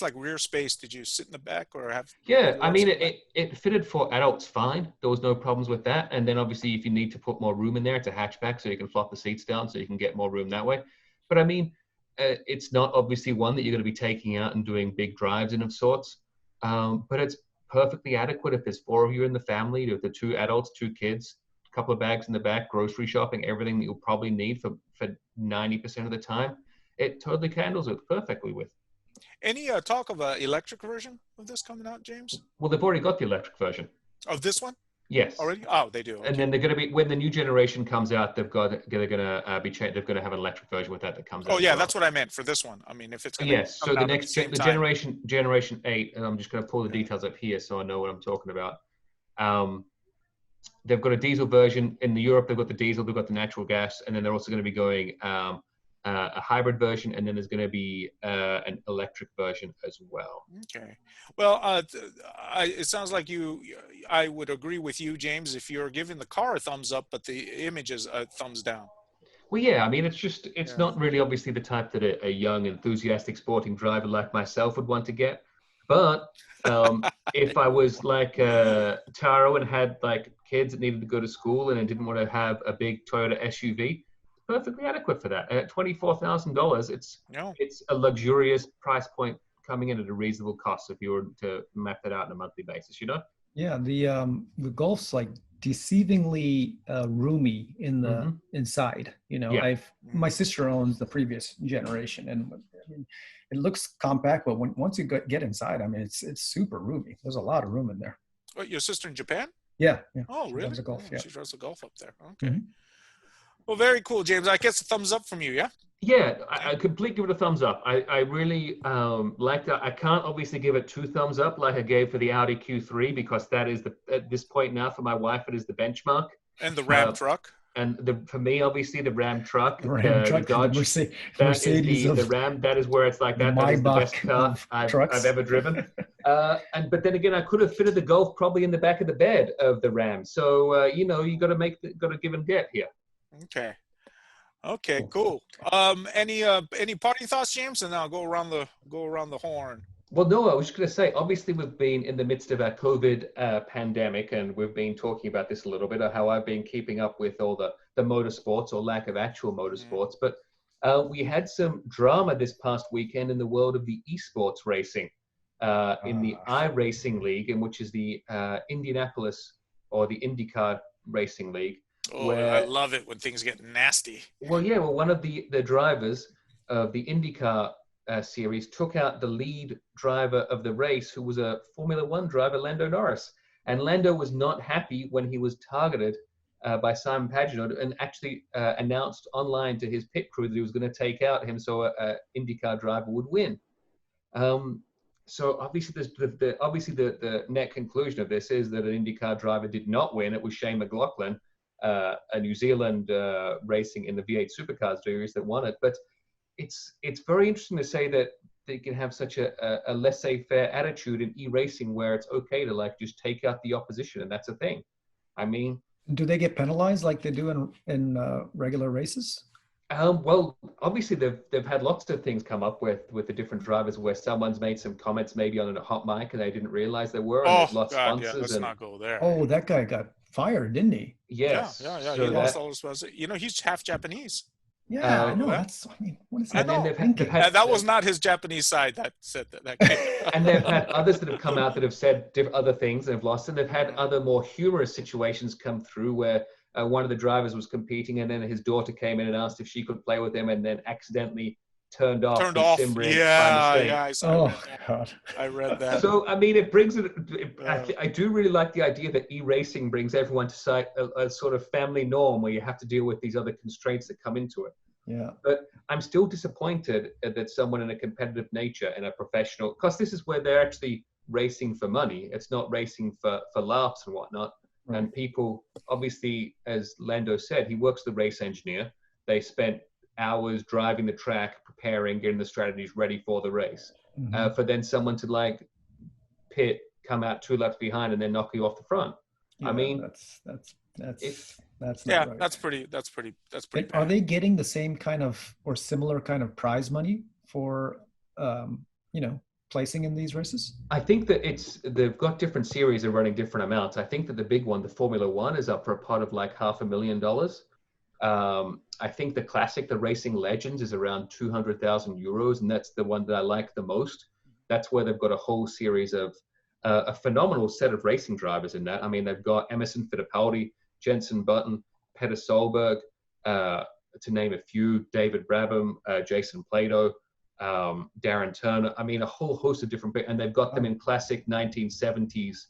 like rear space? Did you sit in the back or have? Yeah, it fitted for adults fine. There was no problems with that. And then obviously if you need to put more room in there, it's a hatchback, so you can flop the seats down so you can get more room that way. But it's not obviously one that you're going to be taking out and doing big drives in of sorts. But it's perfectly adequate if there's 4 of you in the family, if the 2 adults, 2 kids, a couple of bags in the back, grocery shopping, everything that you'll probably need for 90% of the time. It totally handles it perfectly with. Any talk of an electric version of this coming out, James? Well, they've already got the electric version. Of this one? Yes. Already? Oh, they do. Okay. And then they're going to be, when the new generation comes out, they're going to have an electric version with that comes out. Oh yeah, well. that's what I meant for this one. if it's going yes. To so the out next at the generation 8, and I'm just going to pull the details up here so I know what I'm talking about. They've got a diesel version in Europe. They've got the diesel. They've got the natural gas, and then they're also going to be going a hybrid version, and then there's going to be an electric version as well. Okay. Well, it sounds like I would agree with you, James, if you're giving the car a thumbs up, but the image is a thumbs down. Well, yeah, it's not really obviously the type that a young, enthusiastic sporting driver like myself would want to get. But if I was like Taro and had like kids that needed to go to school and didn't want to have a big Toyota SUV, perfectly adequate for that. And at $24,000, it's a luxurious price point coming in at a reasonable cost if you were to map that out on a monthly basis, Yeah, the Golf's like deceivingly roomy in the inside. Yeah. My sister owns the previous generation, and it looks compact, but once you get inside, it's super roomy. There's a lot of room in there. What, your sister in Japan? Yeah. Yeah. Oh, She really? drives a Golf. Oh, Yeah. she drives a Golf up there. Okay. Mhm. Well, very cool, James. I guess a thumbs up from you, yeah? Yeah, I completely give it a thumbs up. I really like that. I can't obviously give it 2 thumbs up like I gave for the Audi Q3 because that is at this point now for my wife it is the benchmark. And the Ram Uh, truck. And for me, obviously, the Ram truck, The Ram the truck, the Dodge, that is Mercedes the of Ram. That is where it's like the that is the best Maybach car of I've trucks. ever driven. But then again, I could have fitted the Golf probably in the back of the bed of the Ram. So you got to give and get here. Okay. Okay, cool. Any parting thoughts, James? And I'll go around the horn. Well, no, I was just going to say, obviously, we've been in the midst of our COVID pandemic, and we've been talking about this a little bit, of how I've been keeping up with all the motorsports or lack of actual motorsports. But we had some drama this past weekend in the world of the esports racing, in the iRacing League, which is the Indianapolis or the IndyCar Racing League. Oh, I love it when things get nasty. Well, yeah, one of the drivers of the IndyCar series took out the lead driver of the race, who was a Formula One driver, Lando Norris. And Lando was not happy when he was targeted by Simon Pagenaud, and actually announced online to his pit crew that he was going to take out him so an IndyCar driver would win. So obviously, the net conclusion of this is that an IndyCar driver did not win. It was Shane McLaughlin, a New Zealand racing in the V8 Supercars series, that won it. But it's very interesting to say that they can have such a laissez-faire attitude in e-racing where it's okay to like just take out the opposition, and that's a thing. I mean, do they get penalized like they do in regular races? Well, obviously they've had lots of things come up with the different drivers where someone's made some comments maybe on a hot mic and they didn't realize they were. And Oh God, yeah, let's and, not go there. Oh, that guy got fired, didn't he? Yes. Yeah. So he lost all his sponsors. He's half Japanese. Yeah, I know. That's. I mean, what is that? And then they've had that was not his Japanese side that said that. And they've had others that have come out that have said other things and have lost, and they've had other more humorous situations come through where one of the drivers was competing, and then his daughter came in and asked if she could play with him, and then accidentally turned off. Yeah, I saw. Oh God, I read that. So I mean, it brings it. I do really like the idea that e-racing brings everyone to a sort of family norm where you have to deal with these other constraints that come into it. Yeah. But I'm still disappointed that someone in a competitive nature and a professional, because this is where they're actually racing for money. It's not racing for laughs and whatnot. Right. And people, obviously, as Lando said, he works the race engineer. They spent hours driving the track, preparing, getting the strategies ready for the race. For then someone to like pit, come out 2 laps behind, and then knock you off the front. Yeah, I mean, that's not right. That's pretty bad. Are they getting the same kind of or similar kind of prize money for placing in these races? I think that they've got different series and running different amounts. I think that the big one, the Formula One, is up for a pot of like $500,000. I think the classic, the Racing Legends, is around 200,000 euros, and that's the one that I like the most. That's where they've got a whole series of a phenomenal set of racing drivers in that. I mean, they've got Emerson Fittipaldi, Jenson Button, Peter Solberg, to name a few, David Brabham, Jason Plato, Darren Turner. I mean, a whole host of different, and they've got them in classic 1970s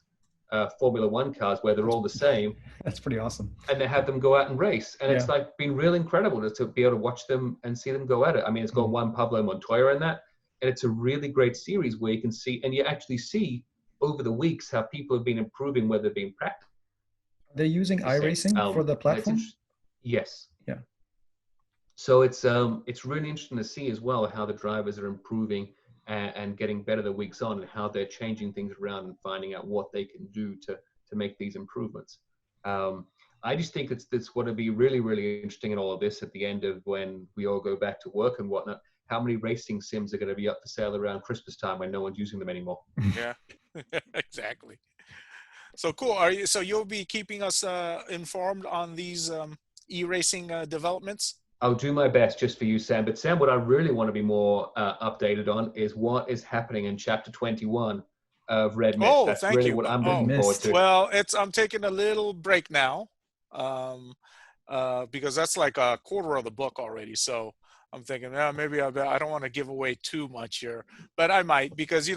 Formula One cars where they're all the same. That's pretty awesome. And they have them go out and race. And it's like been real incredible to be able to watch them and see them go at it. I mean, it's got Juan Pablo Montoya in that. And it's a really great series where you can see, and you actually see over the weeks how people have been improving where they've been practicing. They're using iRacing for the platform? Yes. Yeah. So it's really interesting to see as well how the drivers are improving and getting better the weeks on, and how they're changing things around and finding out what they can do to make these improvements. I just think it's going to be really, really interesting in all of this at the end of when we all go back to work and whatnot. How many racing sims are going to be up for sale around Christmas time when no one's using them anymore? Yeah, exactly. So cool. So you'll be keeping us informed on these e-racing developments? I'll do my best just for you, Sam. But Sam, what I really want to be more updated on is what is happening in Chapter 21 of Red Mist. Oh, that's thank really you. what I'm looking forward to. Well, I'm taking a little break now because that's like a quarter of the book already. So I'm thinking, maybe I don't want to give away too much here, but I might, because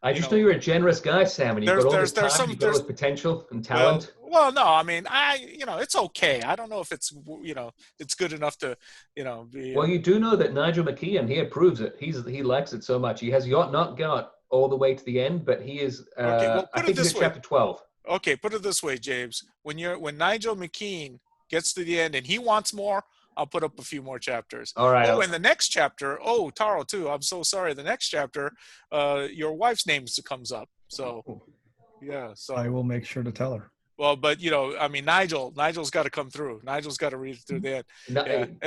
I just know you're a generous guy, Sam, and you've got all this time, you've got all this potential and talent. Well, no, I mean, it's okay. I don't know if it's, it's good enough to, be. Well, you do know that Nigel McKeon, he approves it. He likes it so much. He has not got all the way to the end, but he is. Okay, well, I think he's at chapter 12. Okay, put it this way, James. When Nigel McKean gets to the end and he wants more, I'll put up a few more chapters. All right. Oh, and the next chapter. Oh, Taro too. I'm so sorry. The next chapter, your wife's name comes up. So, yeah. So I will make sure to tell her. Well, but Nigel's got to come through. Nigel's got to read it through the end.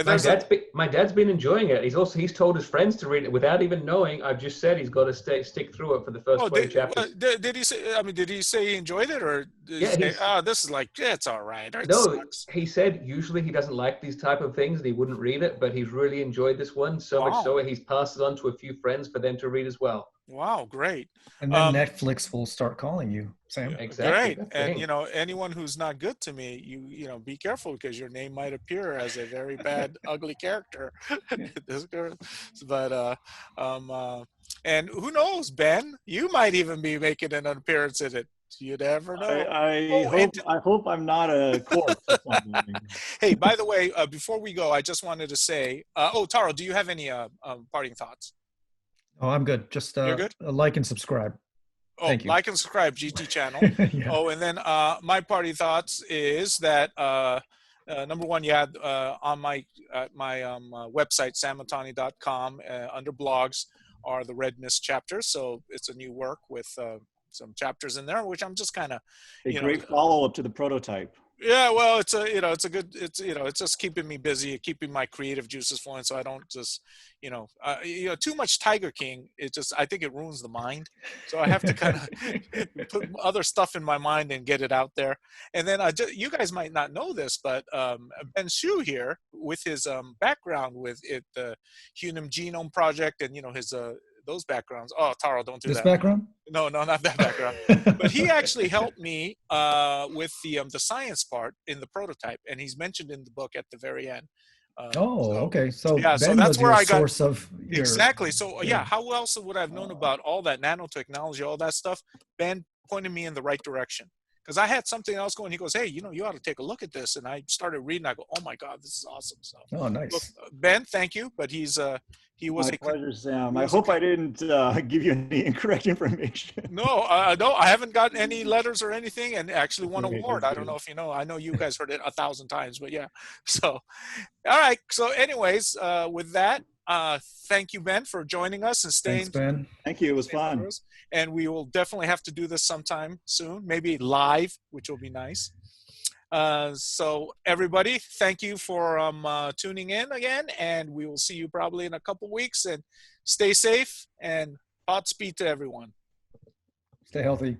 My dad's been enjoying it. He's told his friends to read it without even knowing. I've just said he's got to stick through it for the first 20 chapters. Did he say? I mean, did he say he enjoyed it, or did he say, this is it's all right? Or it sucks? He said usually he doesn't like these type of things and he wouldn't read it, but he's really enjoyed this one so much so he's passed it on to a few friends for them to read as well. Wow, great. And then Netflix will start calling you, Sam. Exactly. Great. And anyone who's not good to me, you be careful, because your name might appear as a very bad, ugly character. But and who knows, Ben? You might even be making an appearance in it. You never know. I hope I'm not a corpse or something. Hey, by the way, before we go, I just wanted to say, Taro, do you have any parting thoughts? Oh, I'm good. Just You're good? Like and subscribe. Oh, Thank you. Like and subscribe, GT channel. Yeah. Oh, and then my party thoughts is that number one, on my website, samatani.com, under blogs are the Red Mist chapters. So it's a new work with some chapters in there, which I'm just kind of a great follow up to the prototype. Yeah, well, it's just keeping me busy, keeping my creative juices flowing, so I don't just, too much Tiger King. I think it ruins the mind. So I have to kind of put other stuff in my mind and get it out there. And then you guys might not know this, but Ben Hsu here, with his background with the Human Genome Project and his those backgrounds. Oh, Taro, don't do this that. background? No, not that background. But he actually helped me with the science part in the prototype, and he's mentioned in the book at the very end. Okay. So yeah, Ben so that's was where your I got source of your, exactly. So how else would I have known about all that nanotechnology, all that stuff? Ben pointed me in the right direction. Because I had something else going. He goes, hey, you ought to take a look at this. And I started reading. I go, oh, my God, this is awesome. So, nice. Look, Ben, thank you. But he was My pleasure, Sam. I hope I didn't give you any incorrect information. No, I haven't gotten any letters or anything, and actually won an award. I don't know if you know. I know you guys heard it 1,000 times, but yeah. So, all right. So anyways, with that, thank you, Ben, for joining us and staying. Thanks, Ben. Thank you. It was fun. And we will definitely have to do this sometime soon, maybe live, which will be nice. So everybody, thank you for tuning in again, and we will see you probably in a couple weeks, and stay safe and Godspeed to everyone. Stay healthy.